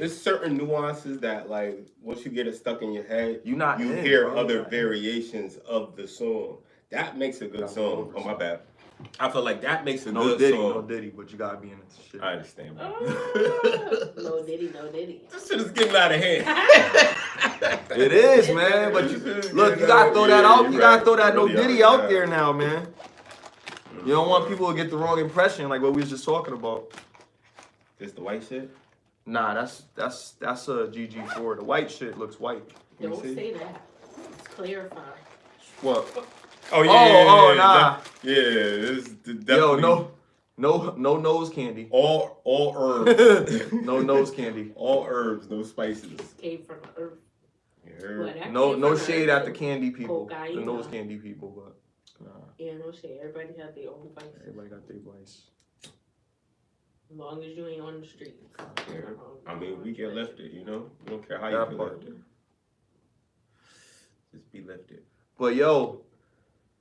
There's certain nuances that, like, once you get it stuck in your head, you hear other variations of the song. That makes a good song. Oh, my bad. I feel like that makes a good song. No Diddy, but you gotta be in it. Shit. I understand. No Diddy. This shit is getting out of hand. It is, man. But you gotta throw that out. You gotta throw that No Diddy out there now, man. You don't want people to get the wrong impression, like what we was just talking about. This the white shit? Nah, that's a GG4. The white shit looks white. Don't say that. It's clarify. What? Oh yeah. Nah. It's definitely. Yo, no nose candy. All herbs. No nose candy. All herbs, no spices. Came from the earth. No shade at the candy people. Cocaine. The nose candy people, but nah. Yeah, no shade. Everybody has their own vices. Everybody got their vice. As long as you ain't on the streets. I mean, we get lifted, you know? We don't care how you get lifted. Just be lifted. But yo,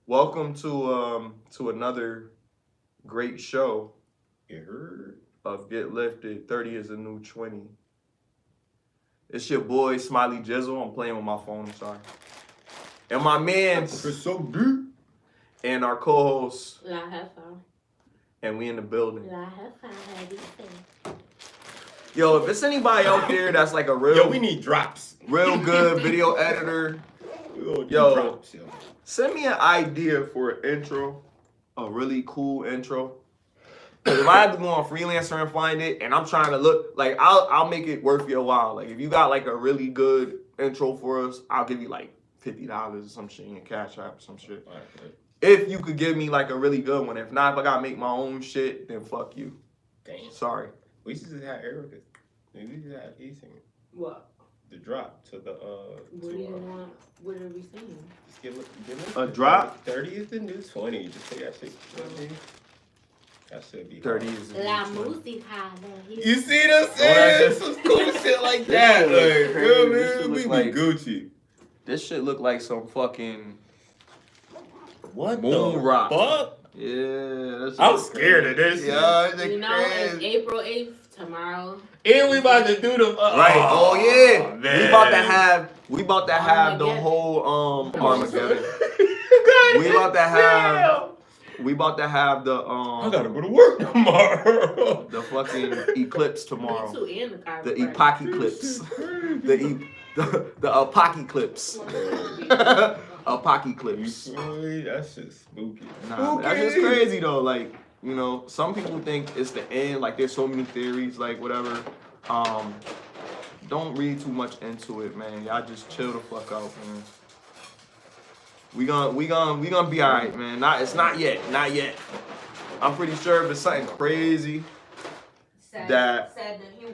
welcome to another great show of Get Lifted. 30 is the new 20. It's your boy Smiley Jizzle. I'm playing with my phone, I'm sorry. And my man's so deep. And our co-host. La Hefa. And we in the building. La Hefa, how do you think? Yo, if it's anybody out there that's like a real... Yo, we need drops. Real good video editor. Drops, send me an idea for an intro. A really cool intro. Because if I have to go on Freelancer and find it, and I'm trying to look, like, I'll make it worth your while. Like, if you got, like, a really good intro for us, I'll give you, like, $50 or some shit in Cash App or some shit. Right. If you could give me, like, a really good one. If not, if I gotta make my own shit, then fuck you. Damn. Sorry. We should just have Erica. Maybe we should have E-Sing. What? The drop to the, What do you want? What are we saying? Just give it a drop? 30 is the new 20. Just say that shit. That should be 30 is the new 20. You see what I'm saying? Some cool shit like that. Like, man, we be Gucci. This shit look like some fucking... What Moon the rock. fuck? Yeah, I'm scared of this. Yeah, you know, it's April 8th tomorrow. And we about to do the right. Oh yeah. Man. We about to have the whole Armageddon. we about to have the I gotta go to work tomorrow. The fucking eclipse tomorrow. Me too, and the epoch eclipse. the apocalypse. Apocalypse. That shit's spooky. Nah, that's just crazy though. Like, you know, some people think it's the end. Like, there's so many theories, like whatever. Don't read too much into it, man. Y'all just chill the fuck out, man. We gonna be all right, man. It's not yet. I'm pretty sure if it's something crazy that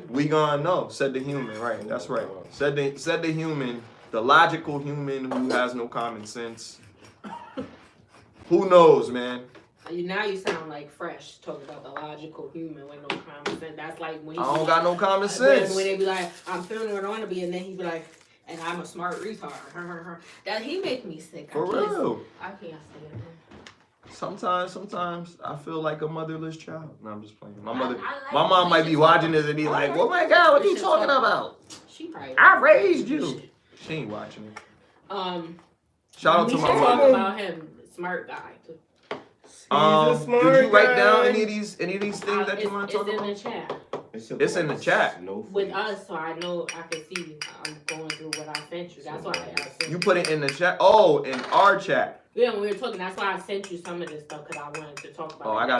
we gonna know. Said the human, right? That's right. Said the human. The logical human who has no common sense. Who knows, man? Now you sound like Fresh talking about the logical human with no common sense. That's like when I don't got no common sense. When they be like, I'm feeling what I want to be, and then he be like, and I'm a smart retard. That he make me sick. For real. I can't say it. Sometimes I feel like a motherless child. No, I'm just playing. My mom like might be watching this and be like, "Oh my God, what are you talking about? She probably. I raised you." She ain't watching it. Shout out to my mom. Talk about him, smart guy. Did you write down any of these things that you want to talk about? It's in the chat. It's in the chat. With us, so I know I can see I'm going through what I sent you. That's why I sent you. You put it in the chat? Oh, in our chat. Yeah, when we were talking, that's why I sent you some of this stuff, because I wanted to talk about it.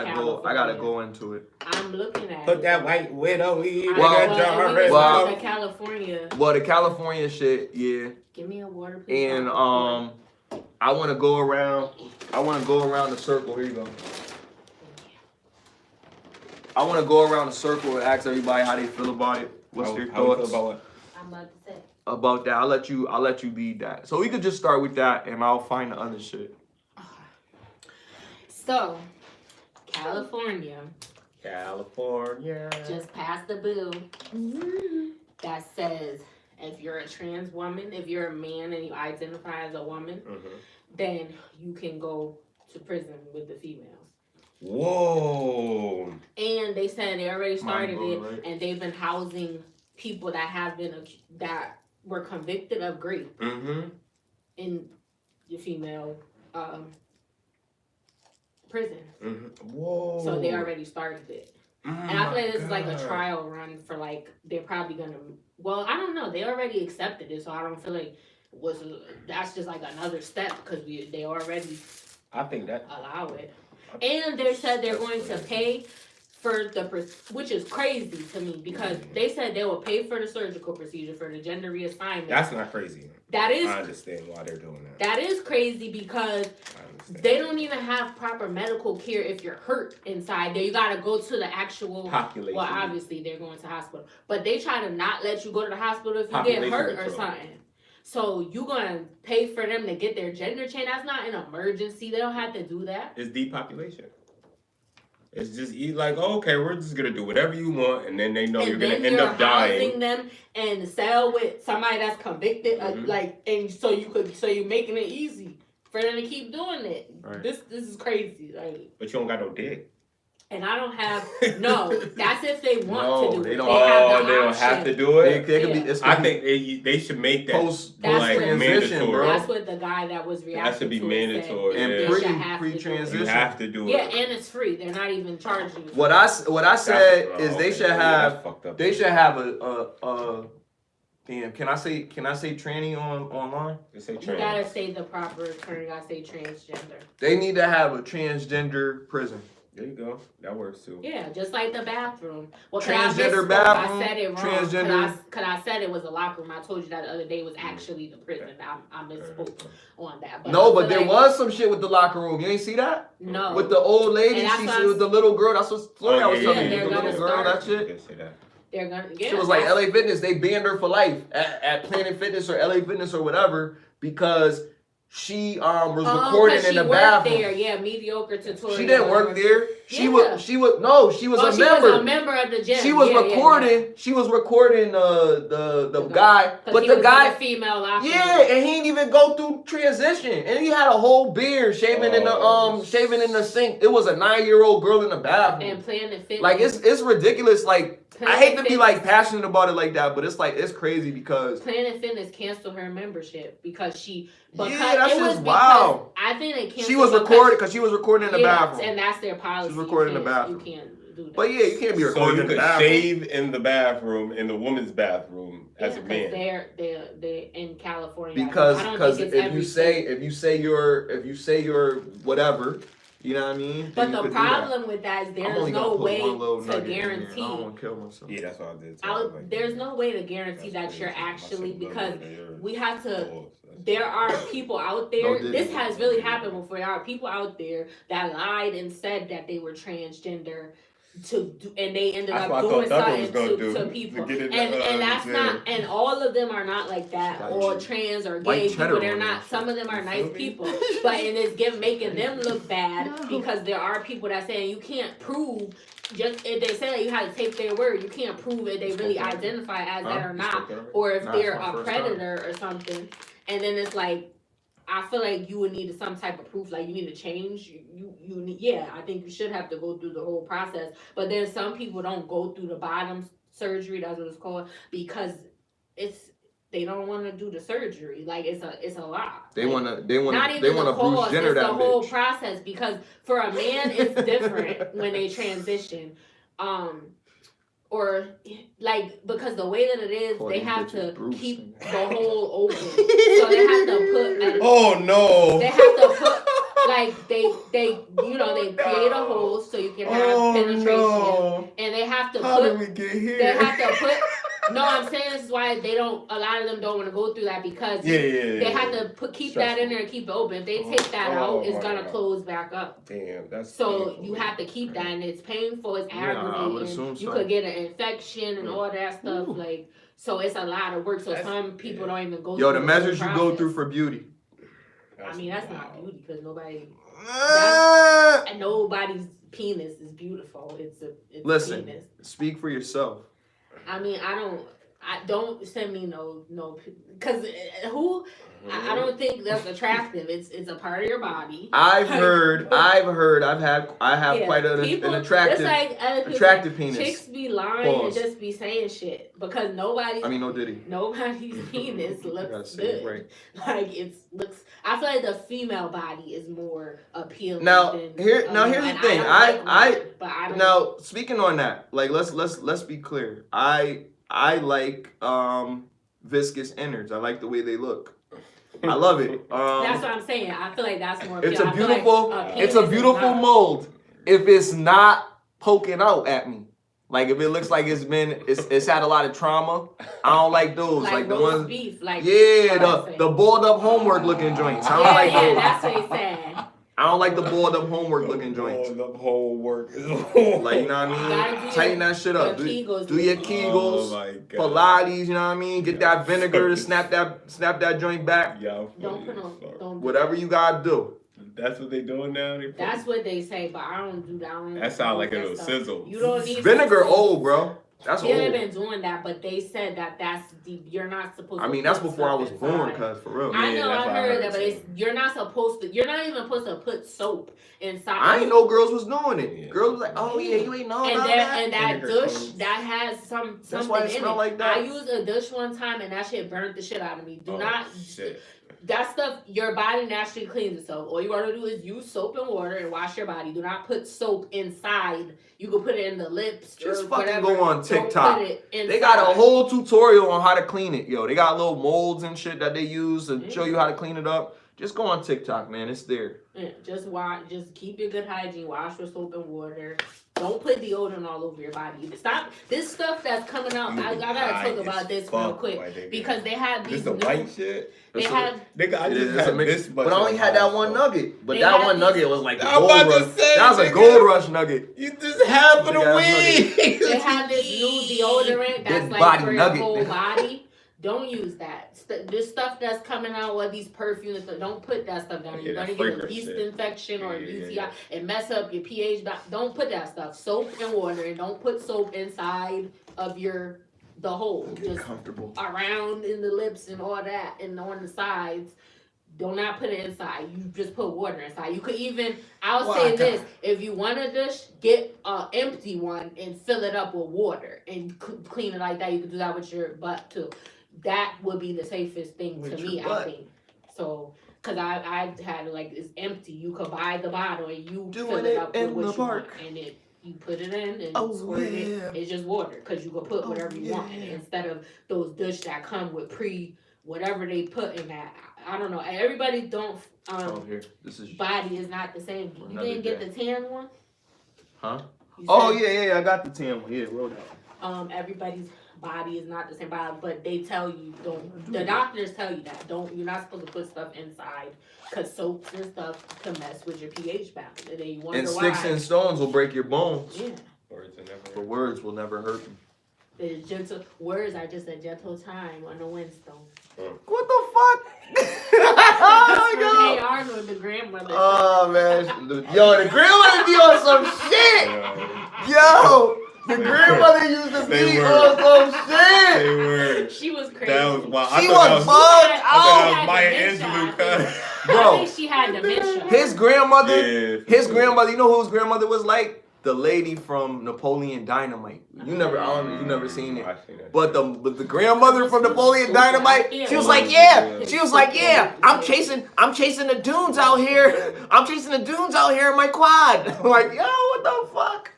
I gotta go into it. I'm looking at Put that white widow in. The California. Well, the California shit, yeah. Give me a water, please. And I want to go around the circle. Here you go. I want to go around the circle and ask everybody how they feel about it. What's your thoughts about what? I'm about to say. About that? I'll let you lead that. So we could just start with that, and I'll find the other shit. So, California just passed a bill that says if you're a trans woman, if you're a man and you identify as a woman, then you can go to prison with the females. Whoa. And they said they already started it, right? and they've been housing people that have been that were convicted of rape in your female prison. Whoa. So they already started it. And I feel like this is like a trial run for like they're probably gonna. Well, I don't know. They already accepted it, so I don't feel like that's just like another step because they already. I think that allow it, and they said they're going to pay for which is crazy to me because they said they will pay for the surgical procedure for the gender reassignment. That's not crazy. That is. I understand why they're doing that. That is crazy because they don't even have proper medical care if you're hurt inside there. You gotta go to the actual population. Well, obviously they're going to hospital, but they try to not let you go to the hospital if you get hurt or something. So you gonna pay for them to get their gender change? That's not an emergency. They don't have to do that. It's depopulation. It's just like, oh, okay, we're just gonna do whatever you want, and then they know you're gonna end up dying. Housing them and sell with somebody that's convicted, and so you're making it easy for them to keep doing it. Right. This is crazy. Like, but you don't got no dick. And I don't have that's if they want to do it. They don't. They don't have to do it. They could be. I think they should make that post like mandatory. bro. That's what the guy that was reacting that should be mandatory. And pre-transition. You have to do it. Yeah, and it's free. They're not even charging you. What I said is they should have a damn, can I say tranny online? You gotta say the proper term. You gotta say transgender. They need to have a transgender prison. There you go. That works too. Yeah, just like the bathroom. Well, transgender bathroom. I said it wrong. Transgender. Because I said it was a locker room. I told you that the other day was actually the prison. I misspoke on that. But there was some shit with the locker room. You ain't see that? No. With the old lady, she with the little girl. That's what Florida was telling me. The little girl, that shit. They're gonna. Yeah, she was like LA Fitness. They banned her for life at Planet Fitness or LA Fitness or whatever because she was recording in the bathroom. There. Yeah, mediocre tutorial. She didn't work there. She was a member. She was a member of the gym. She was recording. Yeah. She was recording the guy, but the guy female locker. Yeah, and he didn't even go through transition, and he had a whole beard, shaving in the sink. It was a 9-year-old girl in the bathroom. And Planet Fitness. Like it's ridiculous. Like I hate to be like passionate about it like that, but it's crazy because Planet Fitness canceled her membership because she. That's just wow. I think they canceled. She was recording because she was recording in the bathroom, and that's their policy. She's recording in the bathroom. You can't do that. But yeah, you can't be recording in the bathroom. So you could shave in the bathroom in the woman's bathroom as a man. They're in California. Because if you say you're whatever. You know what I mean? But the problem with that is there's no way to guarantee. I don't want to kill myself. Yeah, that's what I did. There's no way to guarantee that you're actually because we have to. There are people out there. This has really happened before. There are people out there that lied and said that they were transgender. And they ended up doing something to people, and that's not, and all of them are not like that, or trans or gay people. They're not. Some of them are nice people, but and it's making them look bad because there are people that saying you can't prove. Just if they say you have to take their word, you can't prove if they really identify as that or not, or if they're a predator or something. And then it's like. I feel like you would need some type of proof, like you need to change. You need, yeah, I think you should have to go through the whole process. But then some people don't go through the bottom surgery, that's what it's called, because they don't want to do the surgery. Like it's a lot. They want to Bruce Jenner that bitch. The whole process, because for a man it's different when they transition. Or like because the way that it is, they have to keep the hole open, so they have to put. Oh no! They have to put like they create a hole so you can have penetration, and they have to How did we get here? They have to put. No, I'm saying this is why they don't. A lot of them don't want to go through that because they have to keep that in there and keep it open. If they take that out, it's gonna close back up. Damn, that's so painful. You have to keep that, and it's painful. It's aggravating. You could get an infection and all that stuff. Like so, it's a lot of work. So some people don't even go. Yo, the measures you go through for beauty. I mean, that's not beauty because nobody's penis is beautiful. It's Listen, penis. Speak for yourself. I mean, I don't send me no, because who? I don't think that's attractive. It's a part of your body. I have quite an attractive, attractive penis. Chicks be lying and just be saying shit because nobody's penis looks good. Right. Like looks. I feel like the female body is more appealing. Now than, here's the thing. Now speaking on that, like let's be clear. I like viscous innards. I like the way they look. I love it. That's what I'm saying. I feel like that's more. It's a beautiful mold. If it's not poking out at me, like if it looks like it's had a lot of trauma, I don't like those. Like the ones, beef, the boiled up homework looking joints. I don't like those. That's what he's saying. I don't like the boiled up homework looking joints. Boiled up homework. Like, you know what I mean? Tighten that shit up. Do your Kegels, Pilates, you know what I mean? Get that vinegar to snap that joint back. Whatever you gotta do. That's what they doing now? That's what they say, but I don't do that. That sound like it'll sizzle. You don't need vinegar old, bro. That's old. They've been doing that, but they said that's deep. You're not supposed to. I mean, that's before I was born, cuz, for real. I know, I heard that, but you're not supposed to. You're not even supposed to put soap inside. I didn't know girls was doing it. Yeah. Girls was like, oh yeah, you ain't know about that. And that douche that has something that's why it in smell it. like that. I used a douche one time, and that shit burnt the shit out of me. That stuff, your body naturally cleans itself. All you gotta do is use soap and water and wash your body. Do not put soap inside. You can put it in the lips. Just fucking go on TikTok. They got a whole tutorial on how to clean it, yo. They got little molds and shit that they use to show you how to clean it up. Just go on TikTok, man. It's there. Yeah, just keep your good hygiene. Wash with soap and water. Don't put deodorant all over your body. Stop this stuff that's coming out. I gotta talk about this real quick because they have these. This the white shit. They have. I just had this much. But I only had that one nugget. But that one nugget was like a gold rush. That was a gold rush nugget. You just half of the weed. They have this new deodorant that's like for your whole body. Don't use that. This stuff that's coming out, or these perfumes, don't put that stuff down. You're gonna get a yeast infection or a UTI and mess up your pH. Don't put that stuff. Soap and water, and don't put soap inside of the hole. Just comfortable around in the lips and all that, and on the sides. Do not put it inside. You just put water inside. You could even, I'll say this, if you want a dish, get an empty one and fill it up with water and clean it like that. You can do that with your butt too. That would be the safest thing to me, I think. So, because I had like it's empty. You could buy the bottle and you fill it up with what you want. And you put it in and squirt it. It's just water because you can put whatever you want in it instead of those dish that come with whatever they put in that. I don't know. Everybody don't. Body is not the same. You didn't get the tan one? Huh? Oh yeah. I got the tan one. Yeah, roll that. Everybody's body is not the same body, but they tell you don't. The doctors tell you that don't. You're not supposed to put stuff inside because soaps and stuff can mess with your pH balance, and then you wonder and sticks and stones will break your bones. Yeah. But words will never hurt me. Words are just a gentle time on the windstone. What the fuck? Hey Arnold, the grandmother. Oh man, yo, the grandmother be on some shit. Yo, the grandmother used to be on some shit. They were. She was crazy. That was wild. She was bugged out. I thought Maya Angelou. Bro, I think she had dementia. His grandmother. You know whose grandmother was like? The lady from Napoleon Dynamite. You never seen it. But the grandmother from Napoleon Dynamite, she was like, yeah. I'm chasing the dunes out here. I'm chasing the dunes out here in my quad. I'm like, yo, what the fuck?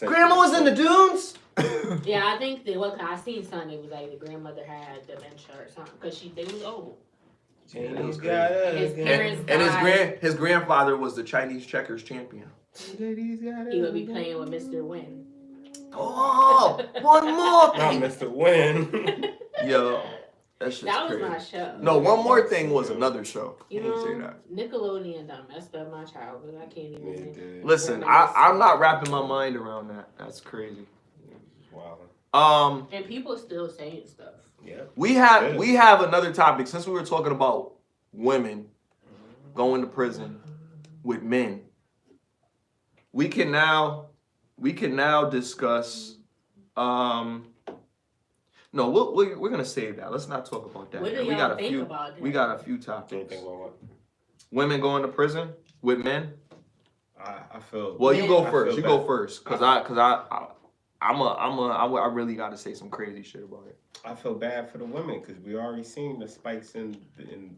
Grandma was in the dunes. Yeah, I think I seen something. It was like the grandmother had dementia or something because they was old. His parents and his grandfather was the Chinese checkers champion. He would be playing with Mr. Win. Oh, one more thing. Not Mr. Win. Yo, that was crazy. My show. No, One More Thing was another show. You know, Nickelodeon done messed up my childhood. I can't even. Listen, I'm not wrapping my mind around that. That's crazy. Wow. And people still saying stuff. Yeah. We have another topic since we were talking about women going to prison with men. We can now discuss now No, we're gonna save that. Let's not talk about that. What do We y'all got a think few. about that? We got a few What do you topics. think about what? Women going to prison with men. I feel. Well, you go I first. feel You bad. go first, cause I really gotta say some crazy shit about it. I feel bad for the women because we already seen the spikes in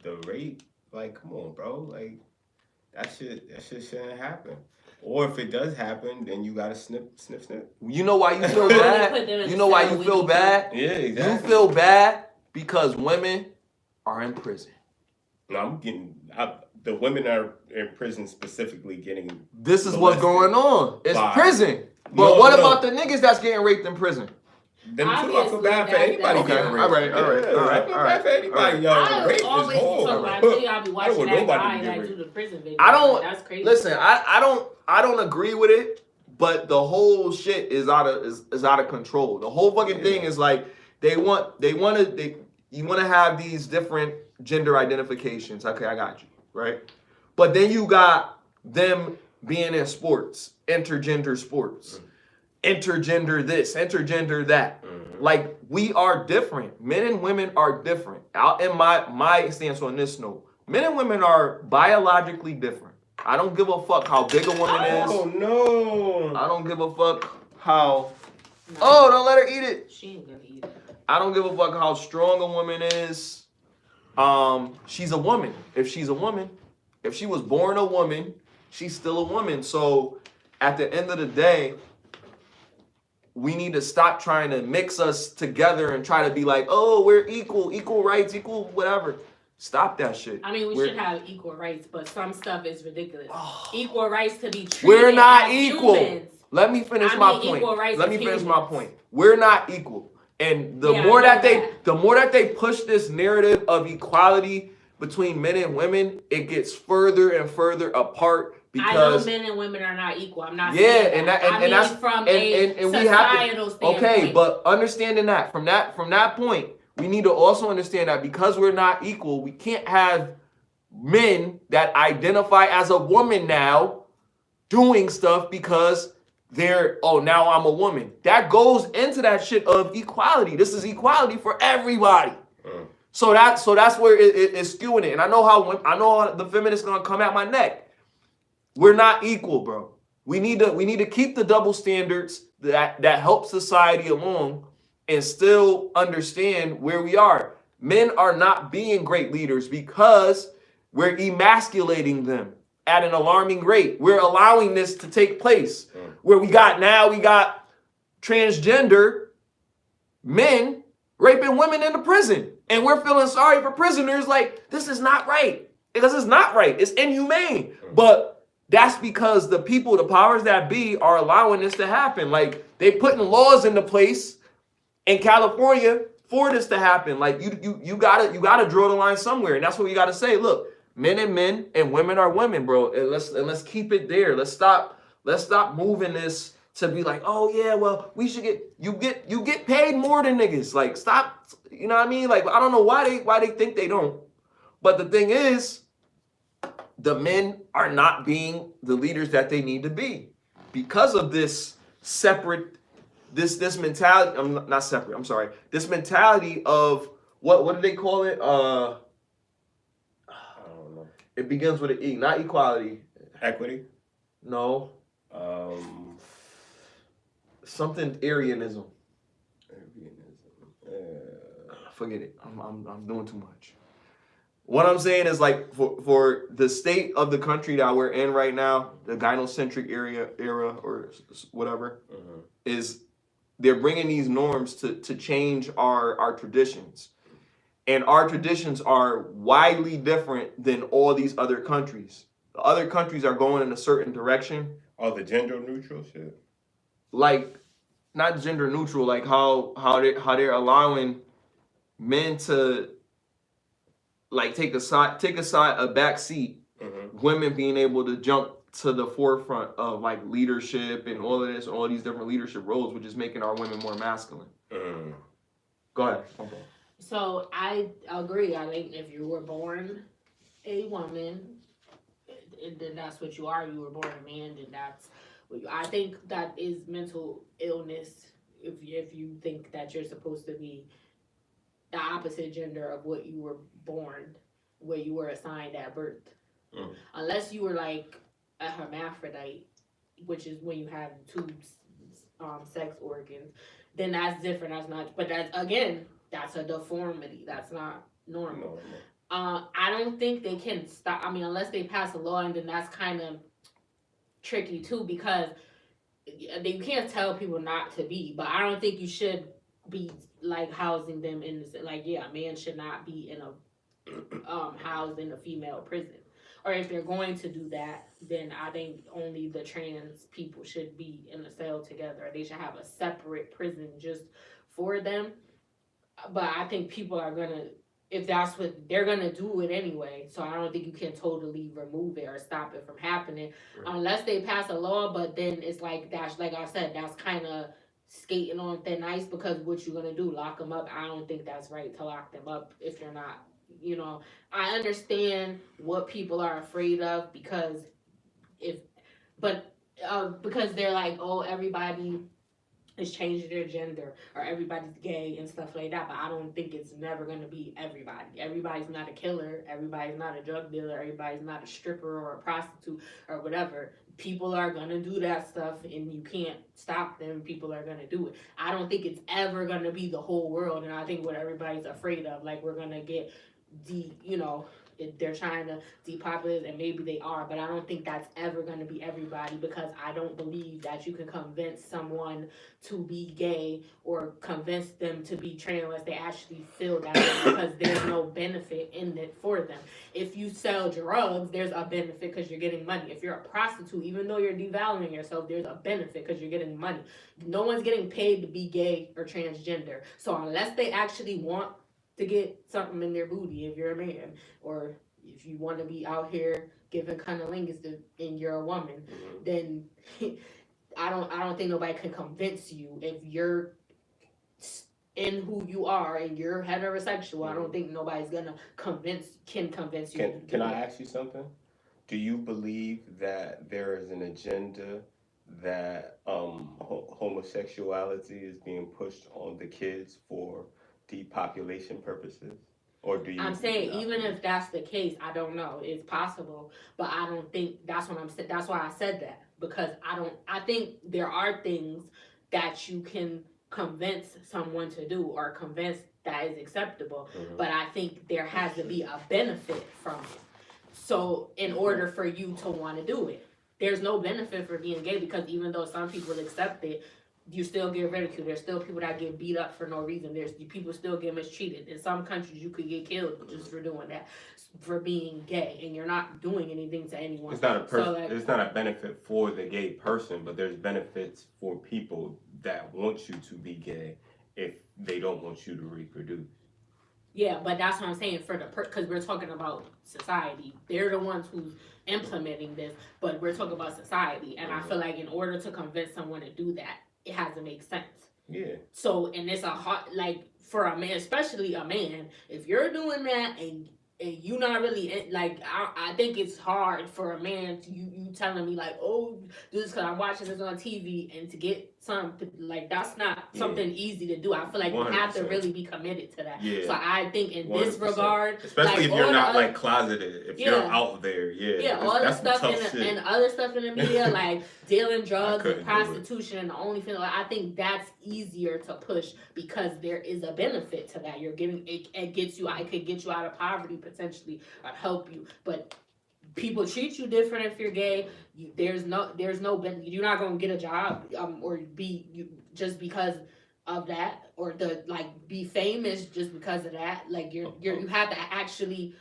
the rape. Like, come on, bro. Like, that shit shouldn't happen. Or if it does happen, then you gotta snip. You know why you feel Really bad? put them in You the know why cell you with feel each bad? Yeah, exactly. You feel bad because women are in prison. No, the women are in prison specifically getting. This is what's molested going on. It's by- prison. But No, what no. about the niggas that's getting raped in prison? Them too. I feel Obviously, bad for that- anybody that's getting not- raped. all right, Yeah, I feel bad for anybody. Yo, I rape is always be horrible. talking about. I tell you, I be I don't watching want that nobody guy to get that raped. do the prison video. I don't That's crazy. listen. I don't agree with it, but the whole shit is out of control. The whole fucking thing is like you want to have these different gender identifications. Okay, I got you right, but then you got them being in sports, intergender sports, intergender this, intergender that. Like, we are different. Men and women are different. Out in my stance on this note, men and women are biologically different. I don't give a fuck how big a woman is. Oh no. I don't give a fuck how. Oh, don't let her eat it. She ain't gonna eat it. I don't give a fuck how strong a woman is. She's a woman. If she's a woman, if she was born a woman, she's still a woman. So at the end of the day, we need to stop trying to mix us together and try to be like, oh, we're equal rights, equal whatever. Stop that shit. I mean, we should have equal rights, but some stuff is ridiculous. Oh. Equal rights to be treated We're not as equal. humans. Let me finish I my mean, point. equal rights Let me as finish my humans. point. We're not equal. And the Yeah, more I know that they push this narrative of equality between men and women, it gets further and further apart I know because men and women are not equal. I'm not yeah, saying and that. that I and mean, that's from and a we have societal to standpoint. okay, but understanding that from that point, we need to also understand that because we're not equal, we can't have men that identify as a woman now doing stuff because they're now I'm a woman. That goes into that shit of equality. This is equality for everybody. So that's where it's skewing it. And I know how the feminists gonna come at my neck. We're not equal, bro. We need to keep the double standards that help society along and still understand where we are. Men are not being great leaders because we're emasculating them at an alarming rate. We're allowing this to take place. Where we got transgender men raping women in the prison. And we're feeling sorry for prisoners like this is not right. Because it's not right. It's inhumane. But that's because the powers that be are allowing this to happen. Like they putting laws into place in California for this to happen. Like you gotta draw the line somewhere. And that's what you gotta say. Look, men and women are women, bro. And let's keep it there. Let's stop moving this to be like, oh yeah, well, we should you get paid more than niggas. Like stop, you know what I mean? Like I don't know why they think they don't. But the thing is, the men are not being the leaders that they need to be because of this separate this mentality. I'm not separate. I'm sorry. This mentality of what do they call it? I don't know. It begins with an E, not equality. Equity. No. Something Aryanism. Forget it. I'm doing too much. What I'm saying is like for the state of the country that we're in right now, the gynocentric era or whatever, is they're bringing these norms to change our traditions. And our traditions are widely different than all these other countries. The other countries are going in a certain direction. Oh, the gender neutral shit. Like, not gender neutral, like how they're allowing men to like take a back seat, women being able to jump to the forefront of like leadership and all of this, all these different leadership roles, which is making our women more masculine. Go ahead. Okay. So I agree. I think if you were born a woman, then that's what you are. You were born a man, then that's what you, I think that is mental illness. If you think that you're supposed to be the opposite gender of what you were born, where you were assigned at birth. Unless you were like a hermaphrodite, which is when you have two sex organs, then that's different. That's not, but that's again, that's a deformity. That's not normal. I don't think they can stop. I mean, unless they pass a law, and then that's kind of tricky too, because you can't tell people not to be. But I don't think you should be like housing them in like, yeah, a man should not be in a housed in a female prison. Or if they're going to do that, then I think only the trans people should be in a cell together. They should have a separate prison just for them. But I think people are gonna, if that's what they're gonna do it anyway. So I don't think you can totally remove it or stop it from happening unless they pass a law. But then it's like that's, like I said, that's kind of skating on thin ice, because what you gonna do, lock them up? I don't think that's right to lock them up if you're not. You know, I understand what people are afraid of, because because they're like, oh, everybody is changing their gender or everybody's gay and stuff like that. But I don't think it's never going to be everybody. Everybody's not a killer. Everybody's not a drug dealer. Everybody's not a stripper or a prostitute or whatever. People are going to do that stuff, and you can't stop them. People are going to do it. I don't think it's ever going to be the whole world. And I think what everybody's afraid of, like, we're going to get they're trying to depopulate, and maybe they are, but I don't think that's ever going to be everybody, because I don't believe that you can convince someone to be gay or convince them to be trans unless they actually feel that way, because there's no benefit in it for them. If you sell drugs, there's a benefit because you're getting money. If you're a prostitute, even though you're devaluing yourself, there's a benefit because you're getting money. No one's getting paid to be gay or transgender. So unless they actually want to get something in their booty, if you're a man, or if you want to be out here giving cunnilingus and you're a woman, then I don't think nobody can convince you. If you're in who you are and you're heterosexual, I don't think nobody's gonna convince you. Can I ask you something? Do you believe that there is an agenda that homosexuality is being pushed on the kids for depopulation purposes? Or do you? I'm saying, even if that's the case, I don't know. It's possible, but I don't think that's what I'm saying. That's why I said that, because I think there are things that you can convince someone to do or convince that is acceptable, but I think there has to be a benefit from it. So in order for you to want to do it, there's no benefit for being gay, because even though some people accept it, you still get ridiculed. There's still people that get beat up for no reason. There's people still get mistreated. In some countries, you could get killed just for doing that, for being gay, and you're not doing anything to anyone. It's not it's not a benefit for the gay person, but there's benefits for people that want you to be gay if they don't want you to reproduce. Yeah, but that's what I'm saying, for because we're talking about society. They're the ones who's implementing this, but we're talking about society. And I feel like in order to convince someone to do that, it has to make sense. Yeah. So, and it's a hard, like, for a man, especially a man, if you're doing that and you not really, like, I think it's hard for a man to, you telling me, like, oh, do this because I'm watching this on TV, and to get something, like, that's not something easy to do. I feel like 100%. You have to really be committed to that. Yeah. So I think in 100%. This regard, especially like, if you're not like closeted, if you're out there, all the stuff and other stuff in the media, like dealing drugs and prostitution and the OnlyFans, I think that's easier to push, because there is a benefit to that. You're getting it gets you. I could get you out of poverty potentially, or help you, but people treat you different if you're gay. There's no you're not gonna get a job or be just because of that, or be famous just because of that. Like you have to actually.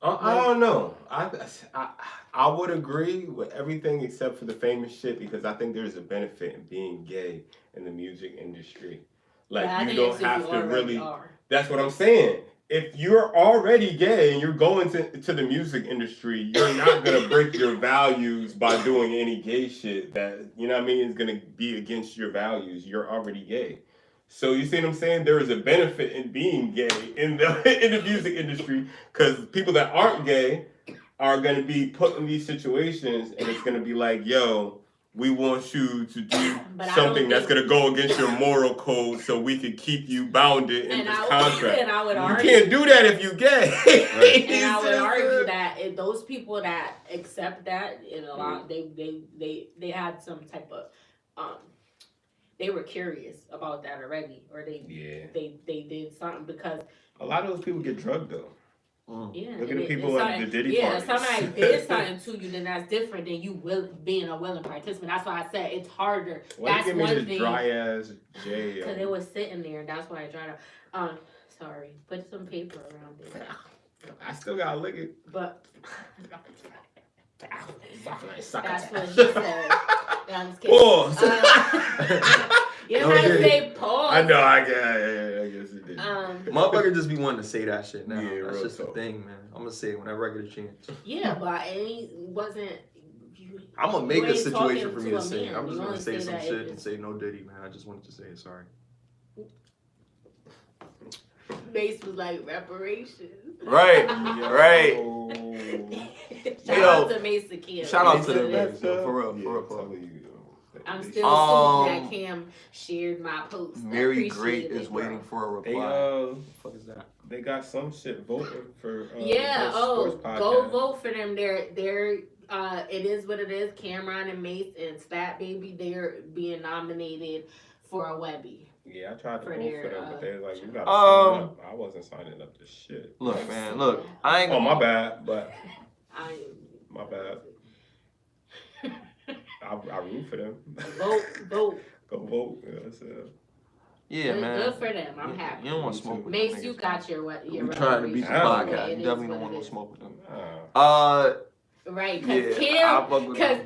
I don't know. I would agree with everything except for the famous shit, because I think there's a benefit in being gay in the music industry. Like, you don't have to really. That's what I'm saying. If you're already gay and you're going to the music industry, you're not going to break your values by doing any gay shit that, you know what I mean, is going to be against your values. You're already gay. So you see what I'm saying? There is a benefit in being gay in the music industry, because people that aren't gay are going to be put in these situations, and it's going to be like, yo, we want you to do But I something don't that's think- gonna go against your moral code, so we can keep you bounded in And this I would- contract. and I would you argue- can't do that if you gay. And I would argue that if those people that accept that, in a lot, they had some type of, they were curious about that already, or they did something because a lot of those people get drugged though. yeah, Look at the people at the Diddy yeah, parties. somebody did something to you, then that's different than you being a willing participant. That's why I said it's harder. Why That's you give me one this thing. dry ass J? Because it was sitting there, and that's why I tried to. Sorry, put some paper around it. I still gotta lick it. But That's that's what she said. No, I'm just kidding. Pause. You know how to say pause. I know. I guess it did. Motherfucker just be wanting to say that shit now. Yeah, That's real just the talk. thing, man. I'm gonna say it whenever I get a chance. Yeah, but it wasn't. I'm gonna make you a ain't situation talking for me to to a say. man. I'm You just gonna only say some that shit if and it's- say no Diddy, man. I just wanted to say it. Sorry. Mace was like reparations. Right. Right. Shout Yo, out to Mace the Kid. shout out to them, Mace. man. So, for real, for real. telling you. I'm still Um, assuming that Cam shared my post. I Mary appreciate Great it, is bro. waiting for a They reply. uh, What the fuck is that? they got some shit voting for. Yeah. Best Oh, Sports Podcast. go vote for them. They're. It is what it is. Cameron and Mace and Stat Baby. They're being nominated for a Webby. Yeah, I tried to For vote their, for them, but they was like, you gotta sign up. I wasn't signing up to shit. Look, man. Look, I ain't Oh, gonna. my bad, but I my bad. I root for them. vote. Go vote. Yeah, that's it. Yeah, Good, man. good for them. I'm happy. You don't want to smoke with Mace, them you niggas, got man. your We trying to beat the reparations. podcast. It You is definitely what don't want it to is. smoke with them. Uh, Right, Yeah, I fuck with them.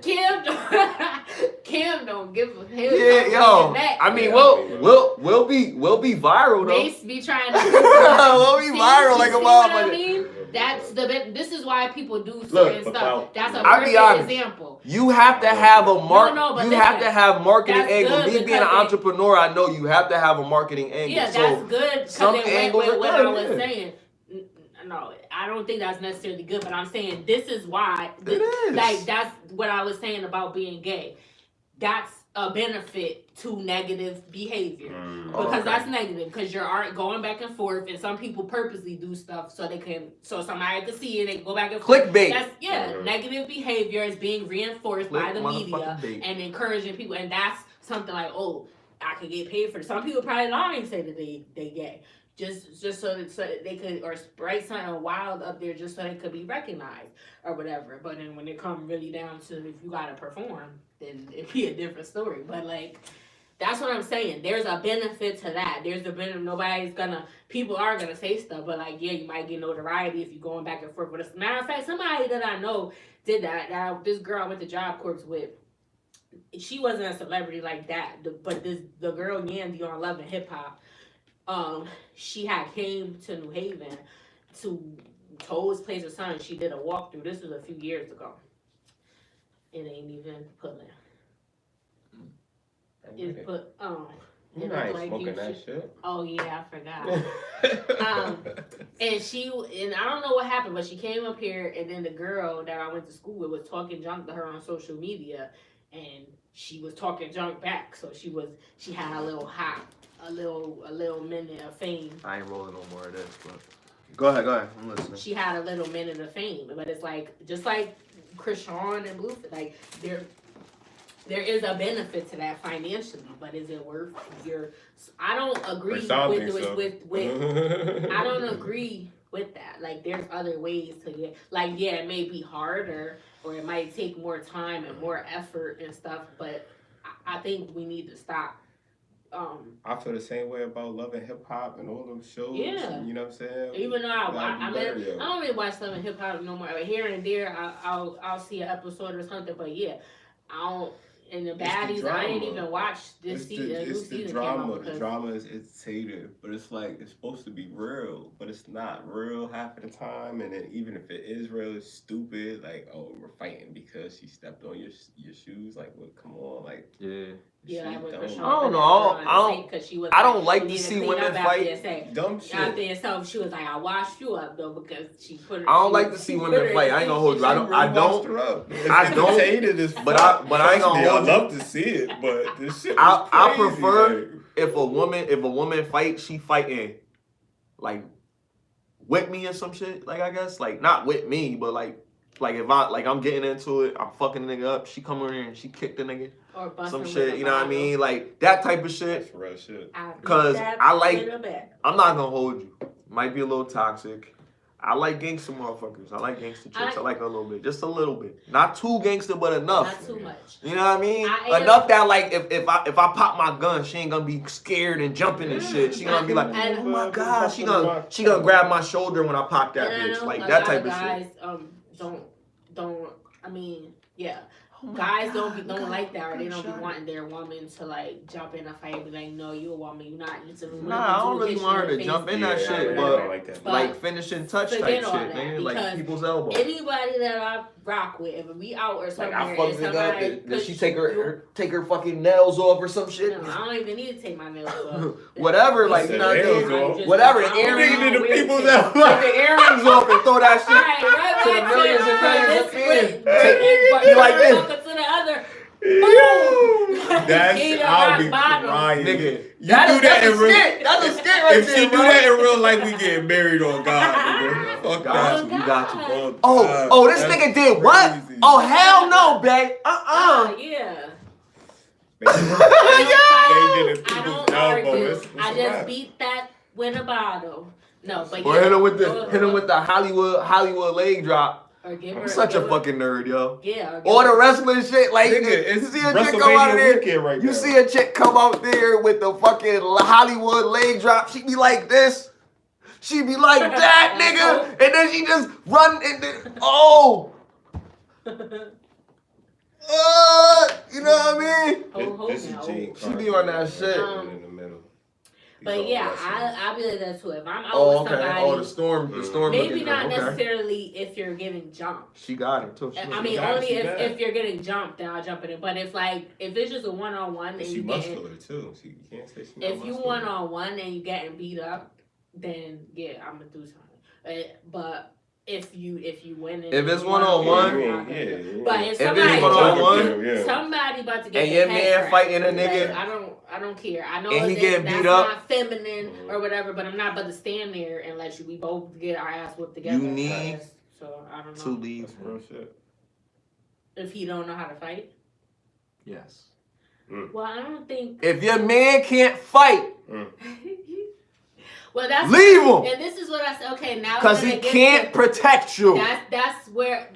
Kim don't give a hell. Yeah, yo. I mean, we'll be viral though. Mace be trying to. We'll be viral like a see what I motherfucker. mean? That's this is why people do certain Look, stuff. about- That's a I'll be perfect honest. example. You have to have a mark. No, but you have listen, to have marketing that's angle. good Me being an because entrepreneur, I know you have to have a marketing angle. Yeah, so that's good because some it went angles with are what good, I was yeah. saying. No, I don't think that's necessarily good, but I'm saying this is why. It is. Like, that's what I was saying about being gay. That's a benefit to negative behavior. Oh, Because okay. that's negative, because you're going back and forth, and some people purposely do stuff so somebody can see it, they can go back and forth. Clickbait. That's negative behavior is being reinforced by the media Motherfucking bait. and encouraging people, and that's something like, oh, I could get paid for it. Some people probably lie and say that they gay. Just so that they could, or write something wild up there just so they could be recognized or whatever. But then when it comes really down to if you gotta perform, then it'd be a different story. But like, that's what I'm saying. There's a benefit to that. There's a benefit. People are gonna say stuff, but like, yeah, you might get notoriety if you're going back and forth. But as a matter of fact, somebody that I know did that. This girl I went to Job Corps with, she wasn't a celebrity like that. But the girl Yandy on Love and Hip Hop, she had came to New Haven to Toad's Place or something. She did a walkthrough. This was a few years ago. It ain't even pulling. It's put You it know I ain't look like smoking you that should- shit. Oh yeah, I forgot. And I don't know what happened, but she came up here, and then the girl that I went to school with was talking junk to her on social media, and she was talking junk back. So she had a little minute of fame. I ain't rolling no more of this, but go ahead. I'm listening. She had a little minute of fame, but it's like just like Krishan and Blueface, like there is a benefit to that financially, but is it worth your? I don't agree with I don't agree with that. Like, there's other ways to get. Like, yeah, it may be harder, or it might take more time and more effort and stuff. But I think we need to stop. I feel the same way about Love and Hip Hop and all those shows. Yeah. You know what I'm saying? Even though I Hilarious. don't really watch Love and Hip Hop no more. But here and there, I'll see an episode or something. But yeah, I don't. And the baddies, I ain't even watched this season. It's the drama. The drama is irritative, but it's like it's supposed to be real, but it's not real half of the time. And then even if it is real, it's stupid. Like, oh, we're fighting because she stepped on your shoes. Like, what? Come on, like, Yeah. Yeah, with don't. Krishan. I don't know. Because she was. I don't like she to needed see clean women up after fight. herself. Dumb shit. After herself, she was like, "I washed you up though," because she put. I don't like to see women fight. I ain't gonna hold you. I don't. I don't. But I ain't gonna hold you. I love to see it, but this shit. I crazy, prefer like. if a woman fights, she fighting like with me or some shit. Like I guess like not with me, but like if I'm getting into it, I'm fucking the nigga up. She come over here and she kick the nigga. Or some shit, you know what I mean? Like that type of shit. That's real shit. Cause I like. I'm not gonna hold you. Might be a little toxic. I like gangster motherfuckers. I like gangster chicks. I like a little bit, just a little bit. Not too gangster, but enough. Not too much. You know what I mean? Enough that like if I pop my gun, she ain't gonna be scared and jumping and shit. She gonna be like, oh my god. She gonna grab my shoulder when I pop that bitch. Like that type of shit. Guys, don't. I mean, yeah. Guys don't like that, or they don't be wanting their woman to like jump in a fight and be like, no, you a woman, you not. Nah, I don't really want her to jump in that shit, but like finishing touch type shit, nigga, like people's elbow. Anybody that I rock with, if we out or something, like I fuck nigga up, does she take her fucking nails off or some shit? No, I don't even need to take my nails off. Whatever, like you know what I mean? Whatever, the earrings, the people's elbow. Take the earrings off and throw that shit to the millions and millions of fans. You like this. To the other. That's I'll be crying, nigga. You do that in real. That's a skit right if she do that in real life, we get married on God, nigga. Fuck that. You got you. Oh, this nigga did what? Crazy. Oh hell no, babe. Yeah. They did a I don't people's elbow. argue. I just beat that with a bottle. No, but or hit him with the Hollywood leg drop. I'm such a fucking nerd, yo. Yeah. Or the wrestling shit, like nigga, you see a chick come out there. Right you see a chick come out there with the fucking Hollywood leg drop. She be like this. She be like that, nigga, and then she just run and then you know what I mean? This is Gene She be on that shit. In the middle. But yeah, I'll be like that too. If I'm out with somebody, the storm. Maybe not necessarily if you're getting jumped. She got it too. I mean, only if you're getting jumped, then I'll jump in it. But if it's just a one-on-one, and she muscular too. You can't say she if you one-on-one and you getting beat up, then yeah, I'm gonna do something. But if you win it, if it's one-on-one, but if somebody about to get and your man fighting a nigga, I don't care. I know and he getting beat up, up, not feminine or whatever, but I'm not about to stand there and let we both get our ass whipped together. You need so I don't know. to leave. If he don't know how to fight. Yes. Well, I don't think. If your man can't fight. Well, that's leave him. And this is what I said. Okay, now because he can't protect you. That's where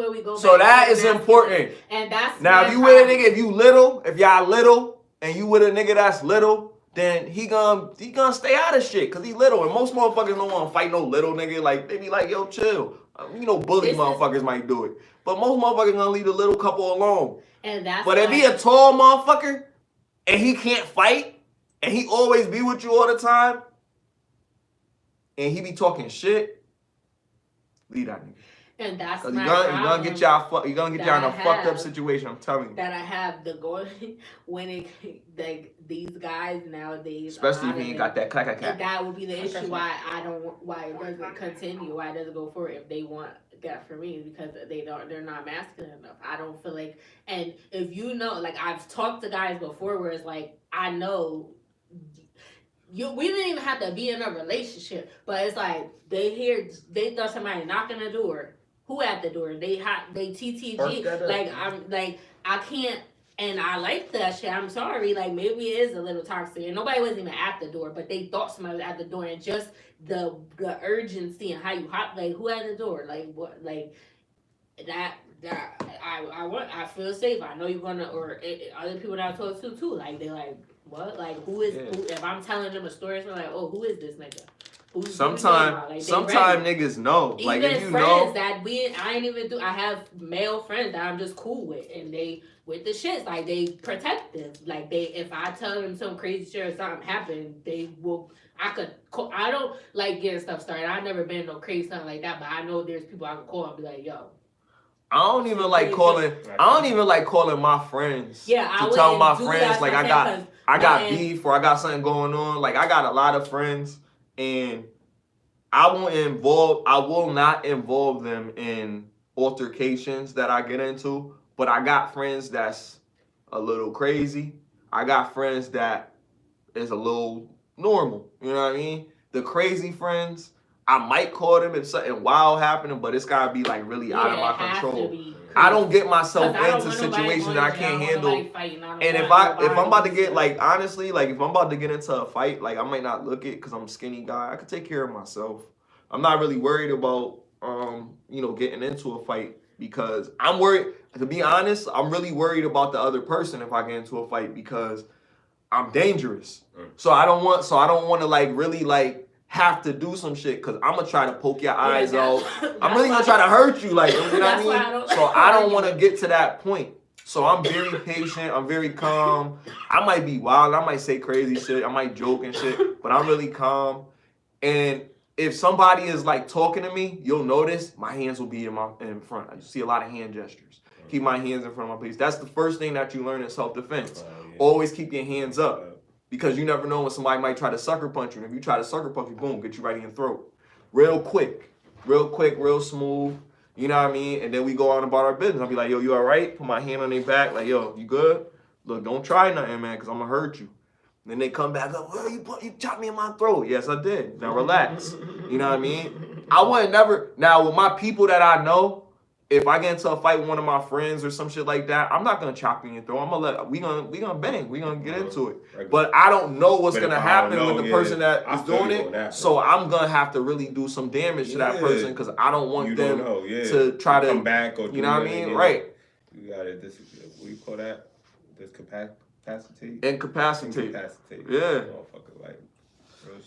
we go. So that is important. And that's now if you with a nigga, if y'all little, and you with a nigga that's little, then he gonna stay out of shit because he little. And most motherfuckers don't want to fight no little nigga. Like they be like, yo, chill. Bully motherfuckers might do it, but most motherfuckers gonna leave the little couple alone. And that's. But if he a tall motherfucker and he can't fight and he always be with you all the time. And he be talking shit. Leave that nigga. And that's my problem. You're gonna get y'all in a fucked up situation. I'm telling you. That I have the goal when it these guys nowadays. Especially if he ain't got that clack. That would be the issue why it doesn't continue. Why it doesn't go forward if they want that for me because they're not masculine enough. I don't feel like. And if you know, like I've talked to guys before where it's like I know. We didn't even have to be in a relationship, but it's like they thought somebody knocking the door. Who at the door? They TTG. Like I'm like I can't, and I like that shit. I'm sorry, like maybe it is a little toxic, and nobody was even at the door, but they thought somebody was at the door, and just the urgency and how you hot like who at the door, like what, like that. I feel safe. I know you're gonna, or other people that I talk to too. Like they're like. What? Like, who is, who, if I'm telling them a story, it's like, oh, who is this nigga? Sometimes niggas know. Even like, if you friends know. I ain't even do, I have male friends that I'm just cool with, and they, with the shits, like, they protective. Like, if I tell them some crazy shit or something happened, they will, I don't like getting stuff started. I've never been no crazy something like that, but I know there's people I can call and be like, yo. I don't even like calling my friends Yeah, I to tell my do friends that, like I got beef or I got something going on. Like I got a lot of friends and I will not involve them in altercations that I get into, but I got friends that's a little crazy. I got friends that is a little normal. You know what I mean? The crazy friends, I might call them if something wild happening, but it's gotta be like really out of my control. I don't get myself into situations that I can't handle. And if I'm about to get like honestly, like if I'm about to get into a fight, like I might not look it because I'm a skinny guy. I could take care of myself. I'm not really worried about getting into a fight because I'm worried. To be honest, I'm really worried about the other person if I get into a fight because I'm dangerous. So I don't want to like really like have to do some shit because I'm gonna try to poke your eyes out. I'm really gonna try to hurt you, like, you know what I mean? So I don't want to get to that point. So I'm very patient. I'm very calm. I might be wild. I might say crazy shit. I might joke and shit, but I'm really calm. And if somebody is like talking to me, you'll notice my hands will be in front. I see a lot of hand gestures. Keep my hands in front of my face. That's the first thing that you learn in self-defense. Always keep your hands up because you never know when somebody might try to sucker punch you. And if you try to sucker punch you, boom, get you right in your throat. Real quick, real smooth. You know what I mean? And then we go on about our business. I'll be like, yo, you all right? Put my hand on their back. Like, yo, you good? Look, don't try nothing, man, because I'm going to hurt you. And then they come back up, well, you chopped me in my throat. Yes, I did. Now relax. You know what I mean? I wouldn't never. Now, with my people that I know, if I get into a fight with one of my friends or some shit like that, I'm not gonna chop you in your throat. I'm gonna we gonna bang. We gonna get into it. But I don't know what's gonna happen with the person that is doing it. So I'm gonna have to really do some damage to that person because I don't want them to try to come back or you know what I mean? Right. You gotta what do you call that? Incapacitate. Yeah.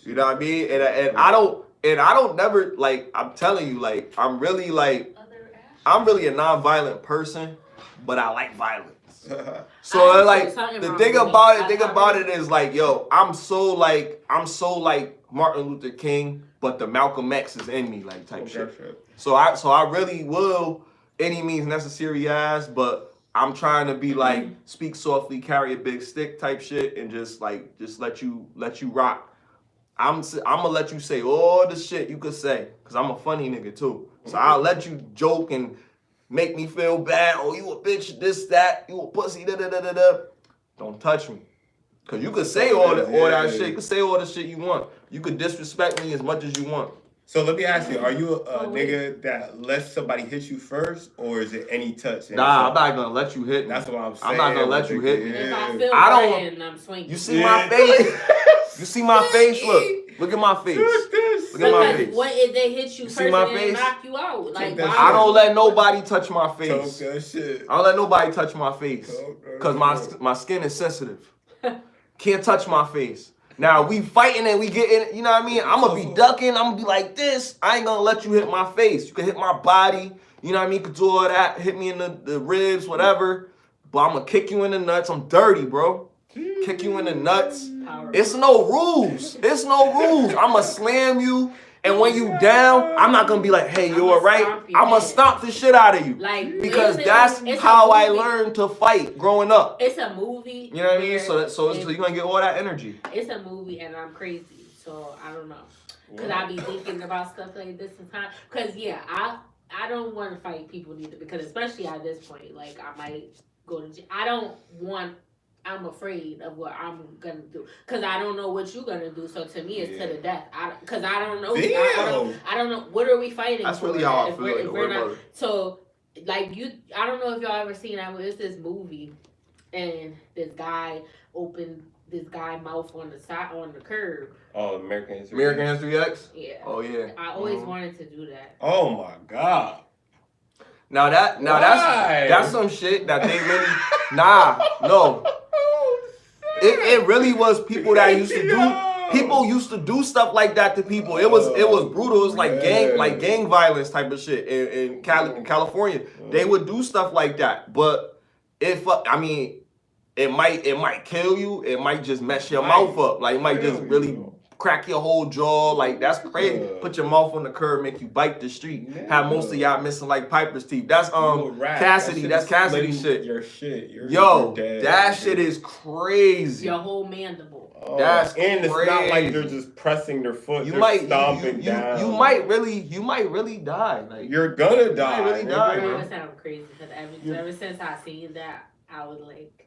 You know what I mean? And I don't never like. I'm telling you, like I'm really a non-violent person, but I like violence. So like the thing about it is like, yo, I'm so like Martin Luther King, but the Malcolm X is in me, like type shit. So I really will any means necessary as, but I'm trying to be like speak softly, carry a big stick type shit, and just let you rock. I'm gonna let you say all the shit you could say, cause I'm a funny nigga too. So I'll let you joke and make me feel bad. Oh, you a bitch, this, that, you a pussy, da. Don't touch me. Cause you could say all that shit. You could say all the shit you want. You could disrespect me as much as you want. So let me ask you, are you a nigga that lets somebody hit you first, or is it any touch? Nah, I'm not gonna let you hit me. That's what I'm saying. I'm not gonna let you hit me. If I feel bad, I'm swinging. You see my face? You see my face? Look at my face. Look at my face. What if they hit you first and then knock you out? Like, I don't let nobody touch my face. Talk that shit. I don't let nobody touch my face. Because my skin is sensitive. Can't touch my face. Now, we fighting and we getting, you know what I mean? I'm going to be ducking. I'm going to be like this. I ain't going to let you hit my face. You can hit my body. You know what I mean? You can do all that. Hit me in the ribs, whatever. But I'm going to kick you in the nuts. I'm dirty, bro. Kick you in the nuts. It's no rules. It's no rules. I'm going to slam you. And when you down, I'm not going to be like, hey, you all right? I'm going to stomp the shit out of you. Like, because that's how I learned to fight growing up. It's a movie. You know what I mean? So you're going to get all that energy. It's a movie and I'm crazy. So I don't know. Because I be thinking about stuff like this sometimes. Because, yeah, I don't want to fight people either. Because especially at this point, like, I might go to jail. I'm afraid of what I'm gonna do because I don't know what you're gonna do. So to me, it's to the death. Because I don't know. I don't know. What are we fighting? That's really how I feel. If we're not, so like I don't know if y'all ever seen that. It's this movie, and this guy opened this guy mouth on the curb. Oh, American History X. Yeah. Oh yeah. I always wanted to do that. Oh my God. Now that's some shit that they really no. It really was people that used to do. People used to do stuff like that to people. It was brutal. It was like gang violence type of shit in California. They would do stuff like that. But it might kill you. It might just mess your mouth up. Like it might just really crack your whole jaw. Like, that's crazy. Put your mouth on the curb, make you bite the street. Have most of y'all missing like Piper's teeth. That's Cassidy. That's Cassidy shit. Your shit. Yo, that shit is crazy. Your whole mandible. That's and crazy. It's not like they're just pressing their foot. You might stomping down. You might really die. Like, you're gonna die. You might really die. That sounds crazy because ever since I seen that, I was like.